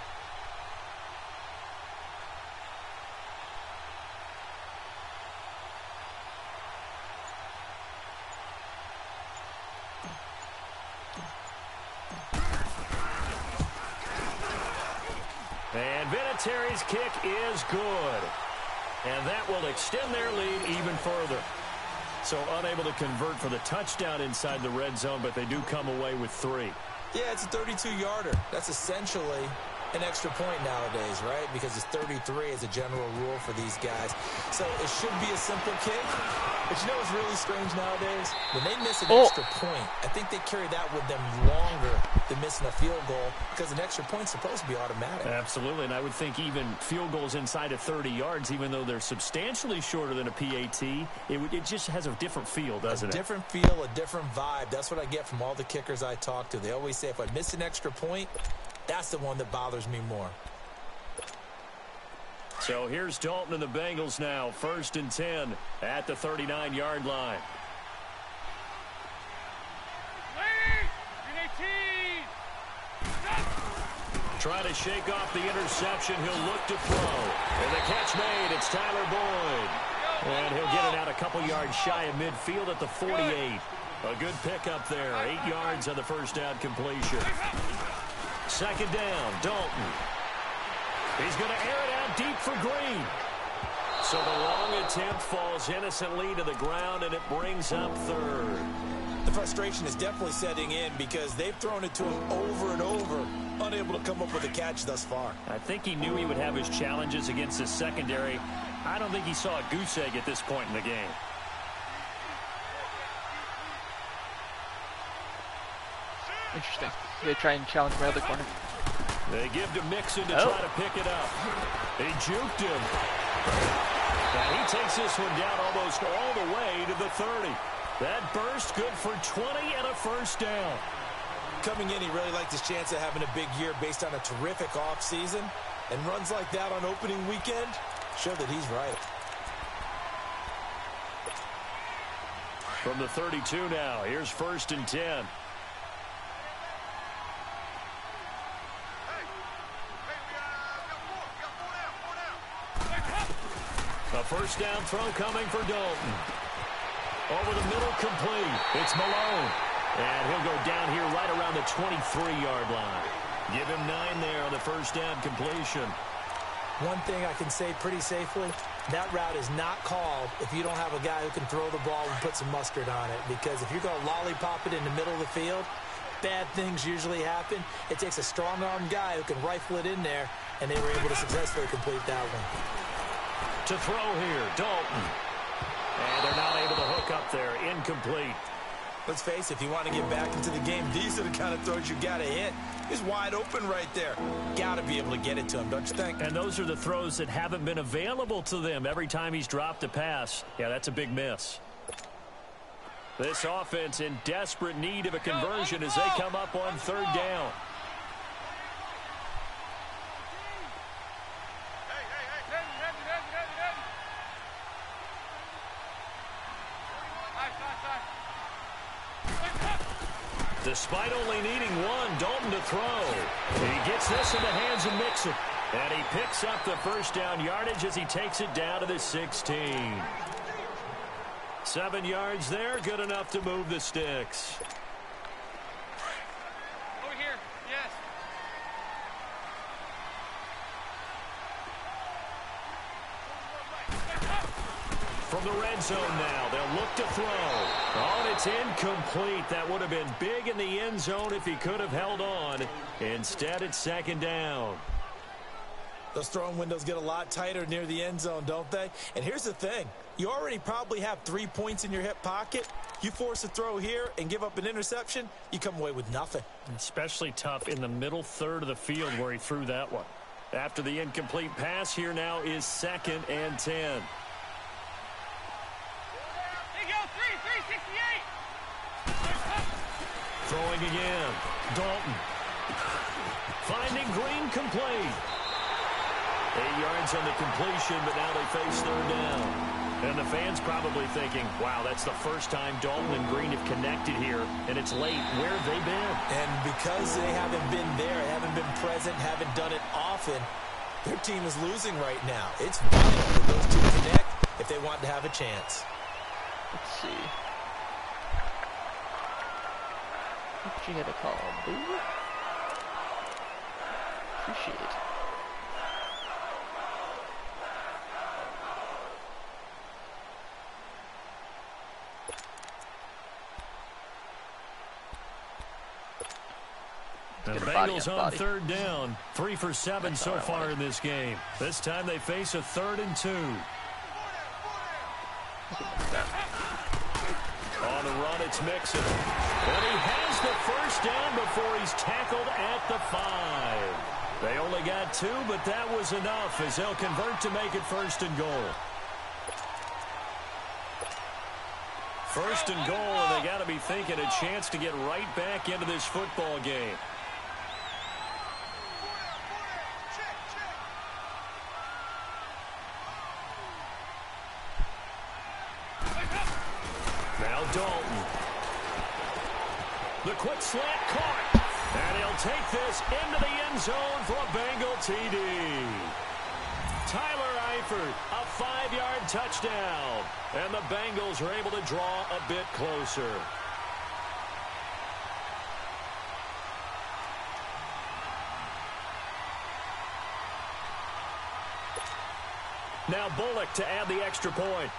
And Vinatieri's kick is good. And that will extend their lead even further. So unable to convert for the touchdown inside the red zone, but they do come away with 3. Yeah, it's a 32-yarder. That's essentially an extra point nowadays, right? Because it's 33 as a general rule for these guys. So it should be a simple kick. But you know what's really strange nowadays? When they miss an extra point, I think they carry that with them longer than missing a field goal because an extra point's supposed to be automatic. Absolutely, and I would think even field goals inside of 30 yards, even though they're substantially shorter than a PAT, it just has a different feel, doesn't it? A different feel, a different vibe. That's what I get from all the kickers I talk to. They always say if I miss an extra point, that's the one that bothers me more. So here's Dalton and the Bengals now. 1st and 10 at the 39-yard line. Trying to shake off the interception. He'll look to throw. And the catch made. It's Tyler Boyd. And he'll get it out a couple yards shy of midfield at the 48. A good pickup there. 8 yards on the first down completion. 2nd down, Dalton. He's going to air it out deep for Green. So the long attempt falls innocently to the ground, and it brings up 3rd. The frustration is definitely setting in because they've thrown it to him over and over, unable to come up with a catch thus far. I think he knew he would have his challenges against his secondary. I don't think he saw a goose egg at this point in the game. Interesting. They try and challenge my other corner. They give to Mixon to try to pick it up. He juked him. And he takes this one down almost all the way to the 30. That burst good for 20 and a first down. Coming in, he really liked his chance of having a big year based on a terrific offseason. And runs like that on opening weekend show that he's right. From the 32 now, here's 1st and 10. A first down throw coming for Dalton. Over the middle, complete. It's Malone. And he'll go down here right around the 23-yard line. Give him 9 there on the first down completion. One thing I can say pretty safely, that route is not called if you don't have a guy who can throw the ball and put some mustard on it. Because if you're going to lollipop it in the middle of the field, bad things usually happen. It takes a strong-armed guy who can rifle it in there, and they were able to successfully complete that one. To throw here, Dalton. And they're not able to hook up there. Incomplete. Let's face it, if you want to get back into the game, these are the kind of throws you got to hit. He's wide open right there. Got to be able to get it to him, don't you think? And those are the throws that haven't been available to them every time he's dropped a pass. Yeah, that's a big miss. This offense in desperate need of a conversion as they come up on 3rd down. Despite only needing 1, Dalton to throw. He gets this in the hands of Mixon. And he picks up the first down yardage as he takes it down to the 16. 7 yards there, good enough to move the sticks. Over here, yes. From the red zone now, they'll look to throw. Oh, and it's incomplete. That would have been big in the end zone if he could have held on. Instead, it's 2nd down. Those throwing windows get a lot tighter near the end zone, don't they? And here's the thing. You already probably have 3 points in your hip pocket. You force a throw here and give up an interception, you come away with nothing. Especially tough in the middle third of the field where he threw that one. After the incomplete pass, here now is 2nd and 10. Throwing again. Dalton. Finding Green complete. 8 yards on the completion, but now they face third down. And the fans probably thinking, wow, that's the first time Dalton and Green have connected here, and it's late. Where have they been? And because they haven't been there, haven't been present, haven't done it often, their team is losing right now. It's vital for those two to connect if they want to have a chance. Let's see. What you gotta call boo? Appreciate it. The Bengals on third down. 3 for 7 so far in this game. This time they face a 3rd and 2. On the run, it's Mixon. And he has the first down before he's tackled at the 5. They only got 2, but that was enough as they'll convert to make it 1st and goal. 1st and goal, and they got to be thinking a chance to get right back into this football game. Now Dalton. The quick slant caught. And he'll take this into the end zone for a Bengal TD. Tyler Eifert, a 5-yard touchdown. And the Bengals are able to draw a bit closer. Now Bullock to add the extra point.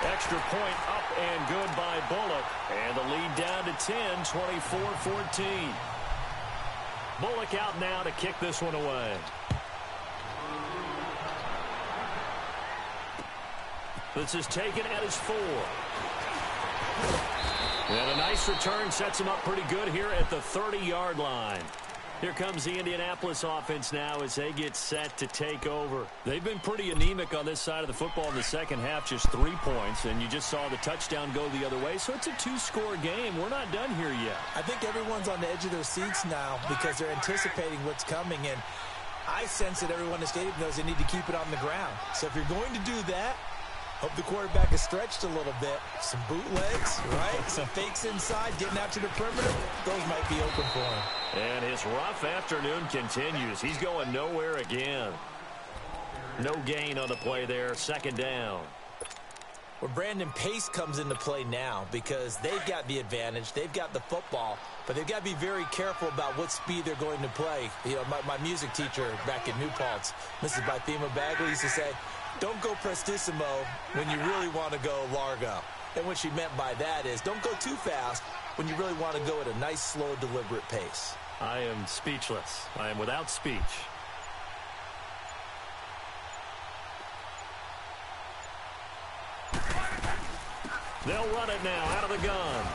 Extra point up and good by Bullock. And the lead down to 10, 24-14. Bullock out now to kick this one away. This is taken at his 4. And a nice return sets him up pretty good here at the 30-yard line. Here comes the Indianapolis offense now as they get set to take over. They've been pretty anemic on this side of the football in the second half, just 3 points, and you just saw the touchdown go the other way, so it's a 2-score game. We're not done here yet. I think everyone's on the edge of their seats now because they're anticipating what's coming, and I sense that everyone in the stadium knows they need to keep it on the ground. So if you're going to do that, hope the quarterback is stretched a little bit. Some bootlegs, right? Some fakes inside, getting out to the perimeter. Those might be open for him. And his rough afternoon continues. He's going nowhere again. No gain on the play there. 2nd down. Well, Brandon, pace comes into play now because they've got the advantage. They've got the football, but they've got to be very careful about what speed they're going to play. You know, my music teacher back in New Paltz, Mrs. Bythema Bagley, used to say, don't go prestissimo when you really want to go largo. And what she meant by that is don't go too fast when you really want to go at a nice, slow, deliberate pace. I am speechless. I am without speech. They'll run it now out of the gun.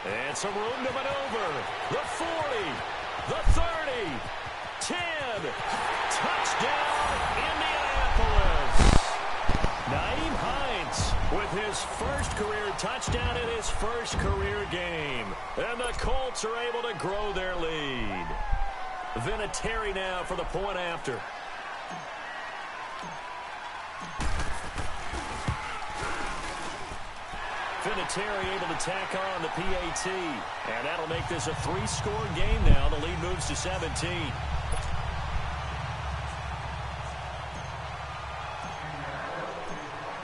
And some room to maneuver. The 40, the 30, 10. Touchdown, Indianapolis. Nyheim Hines with his first career touchdown in his first career game. And the Colts are able to grow their lead. Vinatieri now for the point after. Vinatieri able to tack on the PAT. And that'll make this a 3-score game now. The lead moves to 17.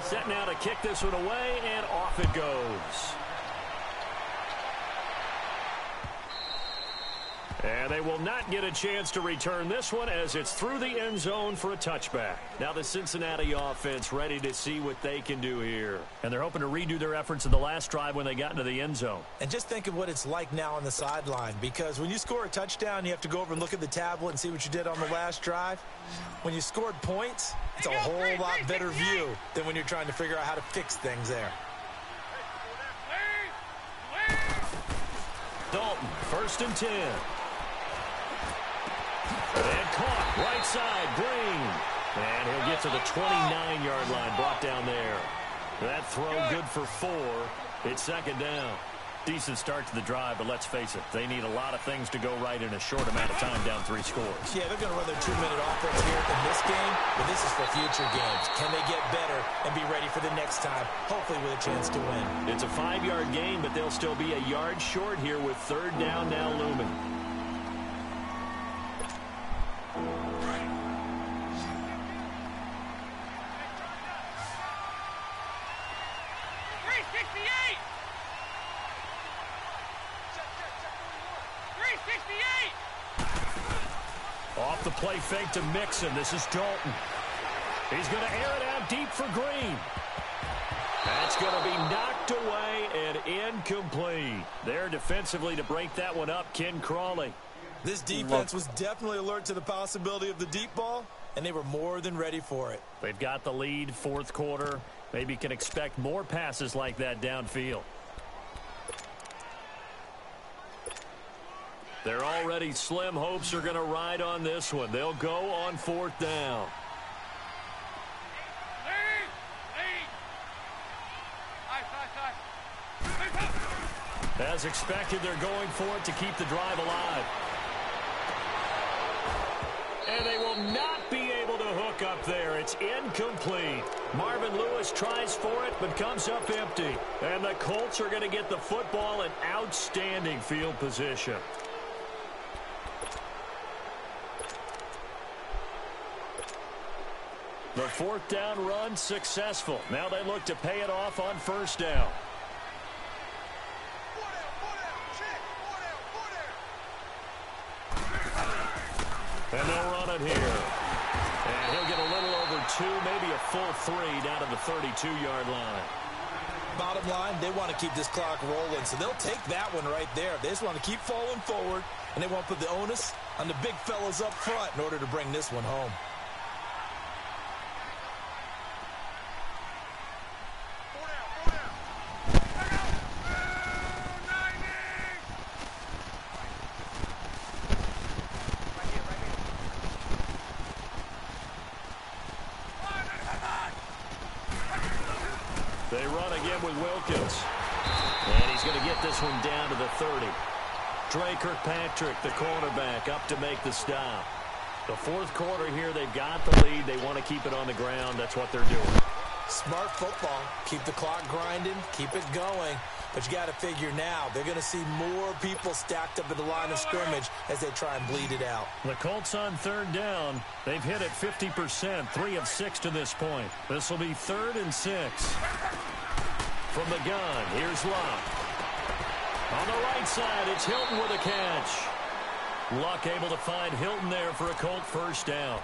Set now to kick this one away, and off it goes. And they will not get a chance to return this one as it's through the end zone for a touchback. Now the Cincinnati offense ready to see what they can do here. And they're hoping to redo their efforts in the last drive when they got into the end zone. And just think of what it's like now on the sideline, because when you score a touchdown, you have to go over and look at the tablet and see what you did on the last drive. When you scored points, it's a whole lot better view than when you're trying to figure out how to fix things there. Dalton, 1st and 10. And caught, right side, Green. And he'll get to the 29-yard line, brought down there. That throw good for 4. It's 2nd down. Decent start to the drive, but let's face it, they need a lot of things to go right in a short amount of time down 3 scores. Yeah, they're going to run their 2-minute offense here in this game, but this is for future games. Can they get better and be ready for the next time, hopefully with a chance to win? It's a 5-yard gain, but they'll still be a yard short here with 3rd down now looming. Off the play fake to Mixon. This is Dalton. He's going to air it out deep for Green. That's going to be knocked away and incomplete. There defensively to break that one up, Ken Crawley. This defense was definitely alert to the possibility of the deep ball, and they were more than ready for it. They've got the lead, 4th quarter. Maybe can expect more passes like that downfield. Their already slim hopes are going to ride on this one. They'll go on 4th down. As expected, they're going for it to keep the drive alive. And they will not be able to hook up there. It's incomplete. Marvin Lewis tries for it, but comes up empty. And the Colts are going to get the football in outstanding field position. The 4th down run successful. Now they look to pay it off on 1st down. And they'll run it here. And he'll get a little over 2, maybe a full 3 down to the 32-yard line. Bottom line, they want to keep this clock rolling, so they'll take that one right there. They just want to keep falling forward, and they want to put the onus on the big fellas up front in order to bring this one home. They run again with Wilkins. And he's going to get this one down to the 30. Dre Kirkpatrick, the cornerback, up to make the stop. The 4th quarter here, they've got the lead. They want to keep it on the ground. That's what they're doing. Smart football. Keep the clock grinding. Keep it going. But you got to figure now, they're going to see more people stacked up at the line of scrimmage as they try and bleed it out. The Colts on 3rd down. They've hit it 50%, 3 of 6 to this point. This will be 3rd and 6. From the gun, here's Luck. On the right side, it's Hilton with a catch. Luck able to find Hilton there for a Colt 1st down.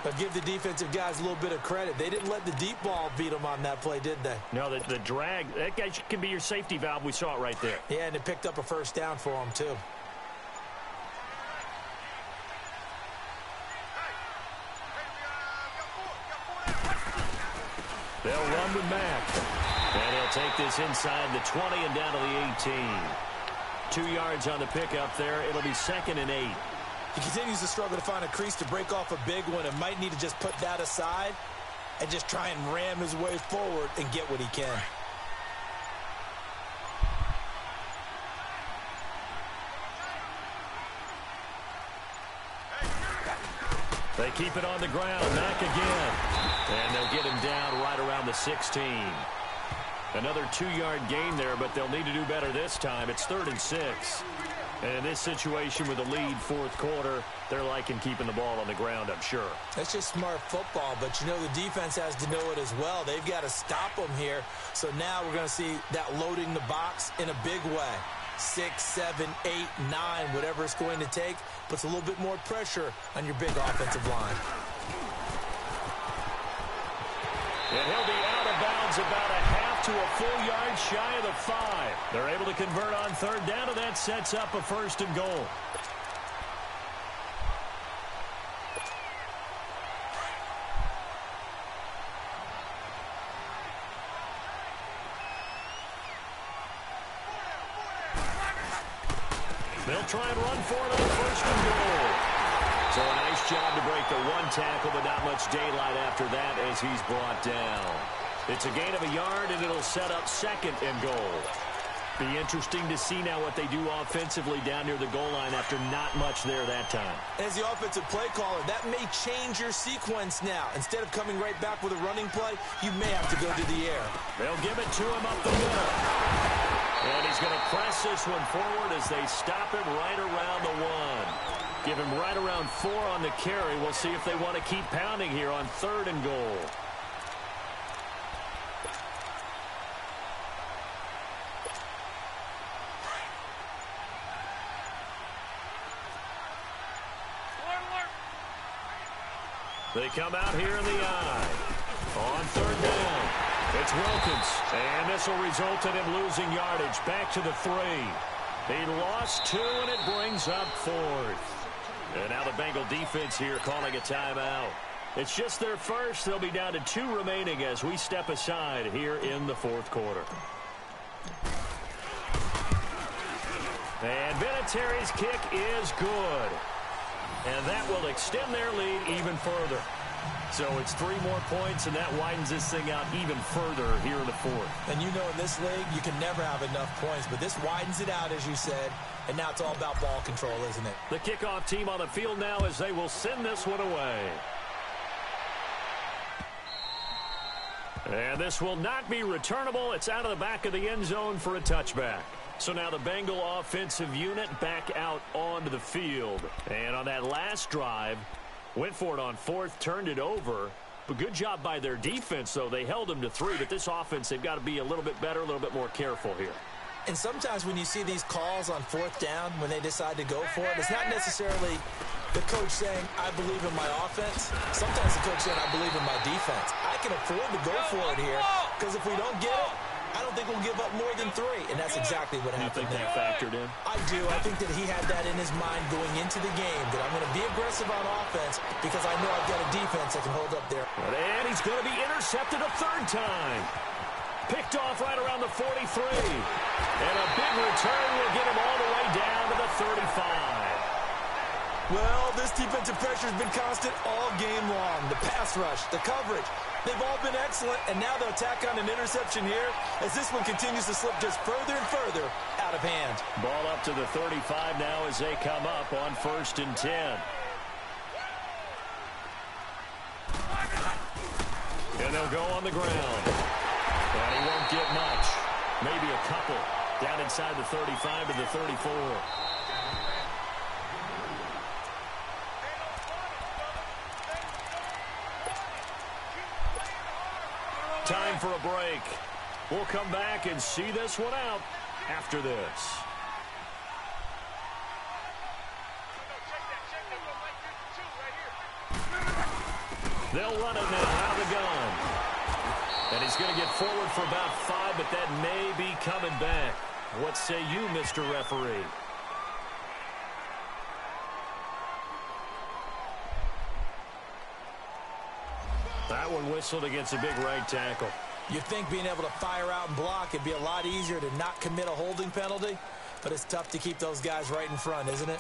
But give the defensive guys a little bit of credit. They didn't let the deep ball beat them on that play, did they? No, the drag, that guy can be your safety valve. We saw it right there. Yeah, and it picked up a 1st down for them, too. They'll run with Mack. And he'll take this inside the 20 and down to the 18. 2 yards on the pickup there. It'll be 2nd and 8. He continues to struggle to find a crease to break off a big one and might need to just put that aside and just try and ram his way forward and get what he can. They keep it on the ground. Mack again. And they'll get him down right around the 16. Another 2-yard gain there, but they'll need to do better this time. It's 3rd and 6. And in this situation with the lead 4th quarter, they're liking keeping the ball on the ground, I'm sure. That's just smart football, but you know the defense has to know it as well. They've got to stop them here. So now we're going to see that loading the box in a big way. 6, 7, 8, 9, whatever it's going to take, puts a little bit more pressure on your big offensive line. And he'll be out of bounds about a half to a full yard shy of the 5. They're able to convert on 3rd down, and that sets up a 1st and goal. They'll try and run for it on 1st and goal. So a nice job to break the 1 tackle, but not much daylight after that as he's brought down. It's a gain of a yard, and it'll set up 2nd and goal. Be interesting to see now what they do offensively down near the goal line after not much there that time. As the offensive play caller, that may change your sequence now. Instead of coming right back with a running play, you may have to go to the air. They'll give it to him up the middle. And he's going to press this one forward as they stop him right around the 1. Give him right around 4 on the carry. We'll see if they want to keep pounding here on 3rd and goal. They come out here in the I. On 3rd down, it's Wilkins. And this will result in him losing yardage back to the 3. He lost 2, and it brings up 4th. And now the Bengal defense here calling a timeout. It's just their first. They'll be down to 2 remaining as we step aside here in the 4th quarter. And Vinatieri's kick is good. And that will extend their lead even further. So it's 3 more points, and that widens this thing out even further here in the 4th. And you know in this league, you can never have enough points, but this widens it out, as you said, and now it's all about ball control, isn't it? The kickoff team on the field now as they will send this one away. And this will not be returnable. It's out of the back of the end zone for a touchback. So now the Bengal offensive unit back out onto the field. And on that last drive, went for it on 4th, turned it over. But good job by their defense, though. They held them to 3, but this offense, they've got to be a little bit better, a little bit more careful here. And sometimes when you see these calls on 4th down, when they decide to go for it, it's not necessarily the coach saying, I believe in my offense. Sometimes the coach saying, I believe in my defense. I can afford to go for it here, because if we don't get it, I don't think we'll give up more than 3, and that's exactly what happened there. You think that factored in? I do. I think that he had that in his mind going into the game, that I'm going to be aggressive on offense because I know I've got a defense that can hold up there. And he's going to be intercepted a 3rd time. Picked off right around the 43. And a big return will get him all the way down to the 35. Well, this defensive pressure has been constant all game long. The pass rush, the coverage, they've all been excellent, and now they'll tack on an interception here as this one continues to slip just further and further out of hand. Ball up to the 35 now as they come up on 1st and 10. And they'll go on the ground. And he won't get much. Maybe a couple down inside the 35 to the 34. Time for a break. We'll come back and see this one out after this. They'll run it now out of the gun. And he's going to get forward for about 5, but that may be coming back. What say you, Mr. Referee? That one whistled against a big right tackle. You'd think being able to fire out and block, it'd be a lot easier to not commit a holding penalty, but it's tough to keep those guys right in front, isn't it?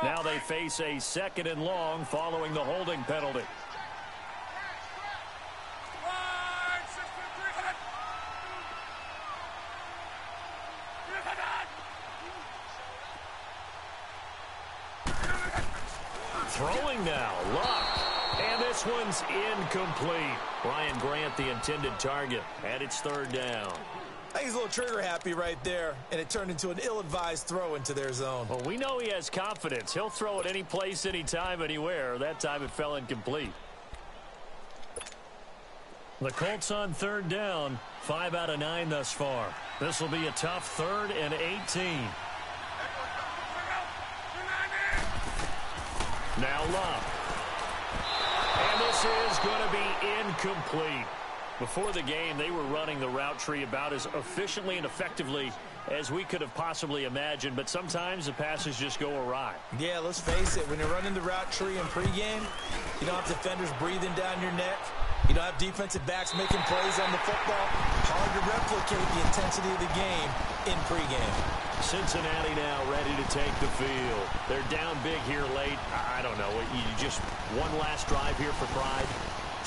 Now they face a 2nd and long following the holding penalty. Throwing now, Luck. And this one's incomplete. Ryan Grant, the intended target, and it's 3rd down. I think he's a little trigger happy right there, and it turned into an ill-advised throw into their zone. Well, we know he has confidence. He'll throw it any place, anytime, anywhere. That time it fell incomplete. The Colts on 3rd down, 5 out of 9 thus far. This will be a tough 3rd and 18. Now Luck. And this is going to be incomplete. Before the game, they were running the route tree about as efficiently and effectively as we could have possibly imagined, but sometimes the passes just go awry. Yeah, let's face it. When you're running the route tree in pregame, you don't have defenders breathing down your neck. You don't have defensive backs making plays on the football. Hard to replicate the intensity of the game in pregame. Cincinnati now ready to take the field. They're down big here late. I don't know. You just one last drive here for pride.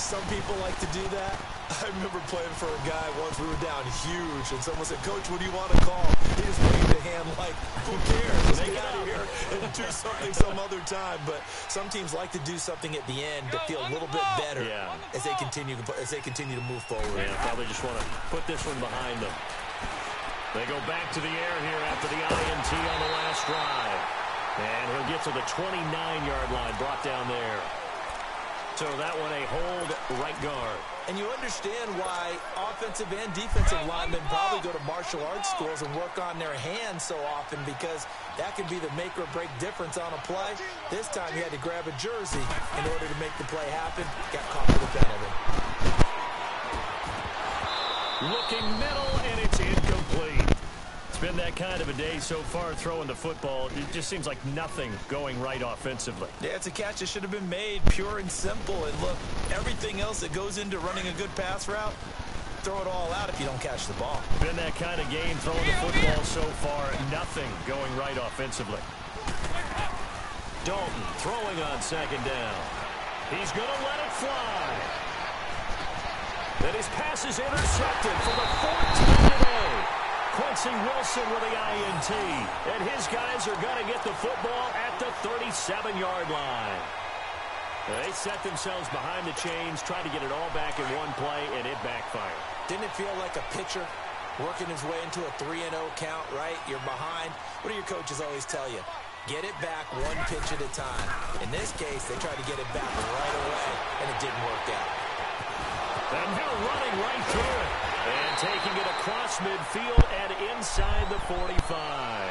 Some people like to do that. I remember playing for a guy once. We were down huge, and someone said, "Coach, what do you want to call?" He just waved a hand like, "Who cares? Let's get out of here and do something some other time." But some teams like to do something at the end to feel a little bit better as they continue to move forward. Yeah, probably just want to put this one behind them. They go back to the air here after the INT on the last drive. And he'll get to the 29-yard line, brought down there. So that one a hold right guard. And you understand why offensive and defensive linemen probably go to martial arts schools and work on their hands so often, because that can be the make or break difference on a play. This time he had to grab a jersey in order to make the play happen. Got caught for the penalty. Looking middle, and it's incomplete. It's been that kind of a day so far throwing the football. It just seems like nothing going right offensively. Yeah, it's a catch that should have been made, pure and simple. And look, everything else that goes into running a good pass route, throw it all out if you don't catch the ball. Been that kind of game throwing the football so far. Nothing going right offensively. Dalton throwing on second down. He's going to let it fly. And his pass is intercepted for the fourth time today. Quincy Wilson with the INT. And his guys are going to get the football at the 37-yard line. They set themselves behind the chains, tried to get it all back in one play, and it backfired. Didn't it feel like a pitcher working his way into a 3-0 count, right? You're behind. What do your coaches always tell you? Get it back one pitch at a time. In this case, they tried to get it back right away, and it didn't work out. And they're running right through it. And taking it across midfield and inside the 45.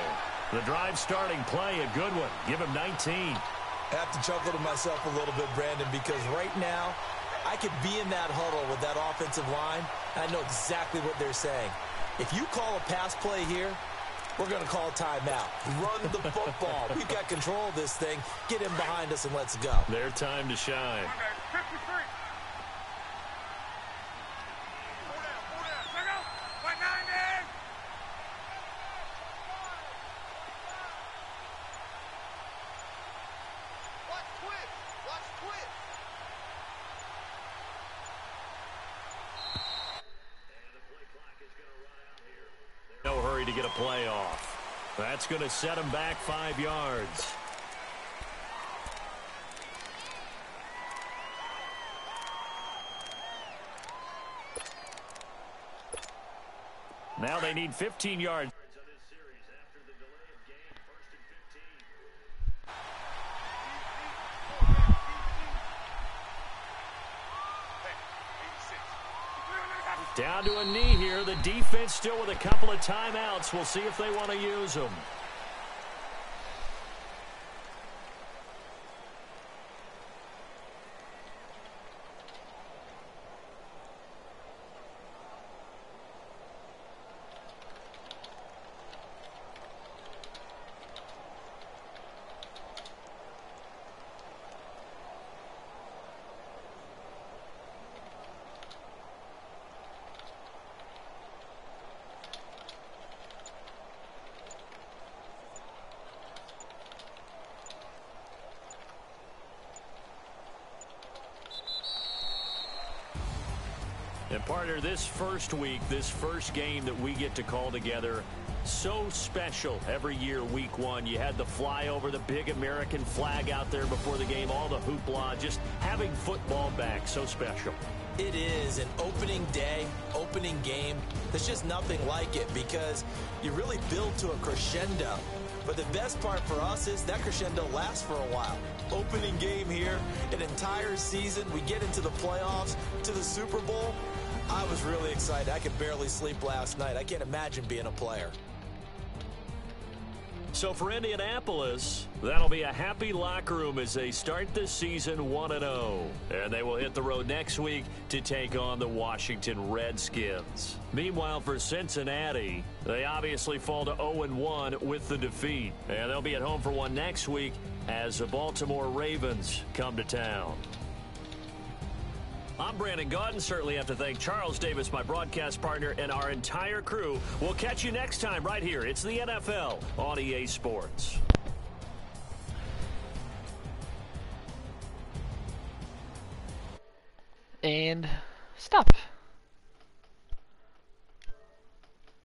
The drive starting play, a good one. Give him 19. I have to chuckle to myself a little bit, Brandon, because right now I could be in that huddle with that offensive line, and I know exactly what they're saying. If you call a pass play here, we're going to call a timeout. Run the football. We've got control of this thing. Get him behind us and let's go. Their time to shine. No hurry to get a play off. That's going to set him back 5 yards. Now they need 15 yards. Down to a knee here. The defense still with a couple of timeouts. We'll see if they want to use them. And partner, this first week, this first game that we get to call together, so special every year, week one. You had the flyover, the big American flag out there before the game, all the hoopla, just having football back, so special. It is an opening day, opening game. There's just nothing like it because you really build to a crescendo. But the best part for us is that crescendo lasts for a while. Opening game here, an entire season. We get into the playoffs, to the Super Bowl. I was really excited. I could barely sleep last night. I can't imagine being a player. So for Indianapolis, that'll be a happy locker room as they start this season 1-0. And they will hit the road next week to take on the Washington Redskins. Meanwhile, for Cincinnati, they obviously fall to 0-1 with the defeat. And they'll be at home for one next week as the Baltimore Ravens come to town. I'm Brandon Gaudin. Certainly have to thank Charles Davis, my broadcast partner, and our entire crew. We'll catch you next time right here. It's the NFL on EA Sports. And stop.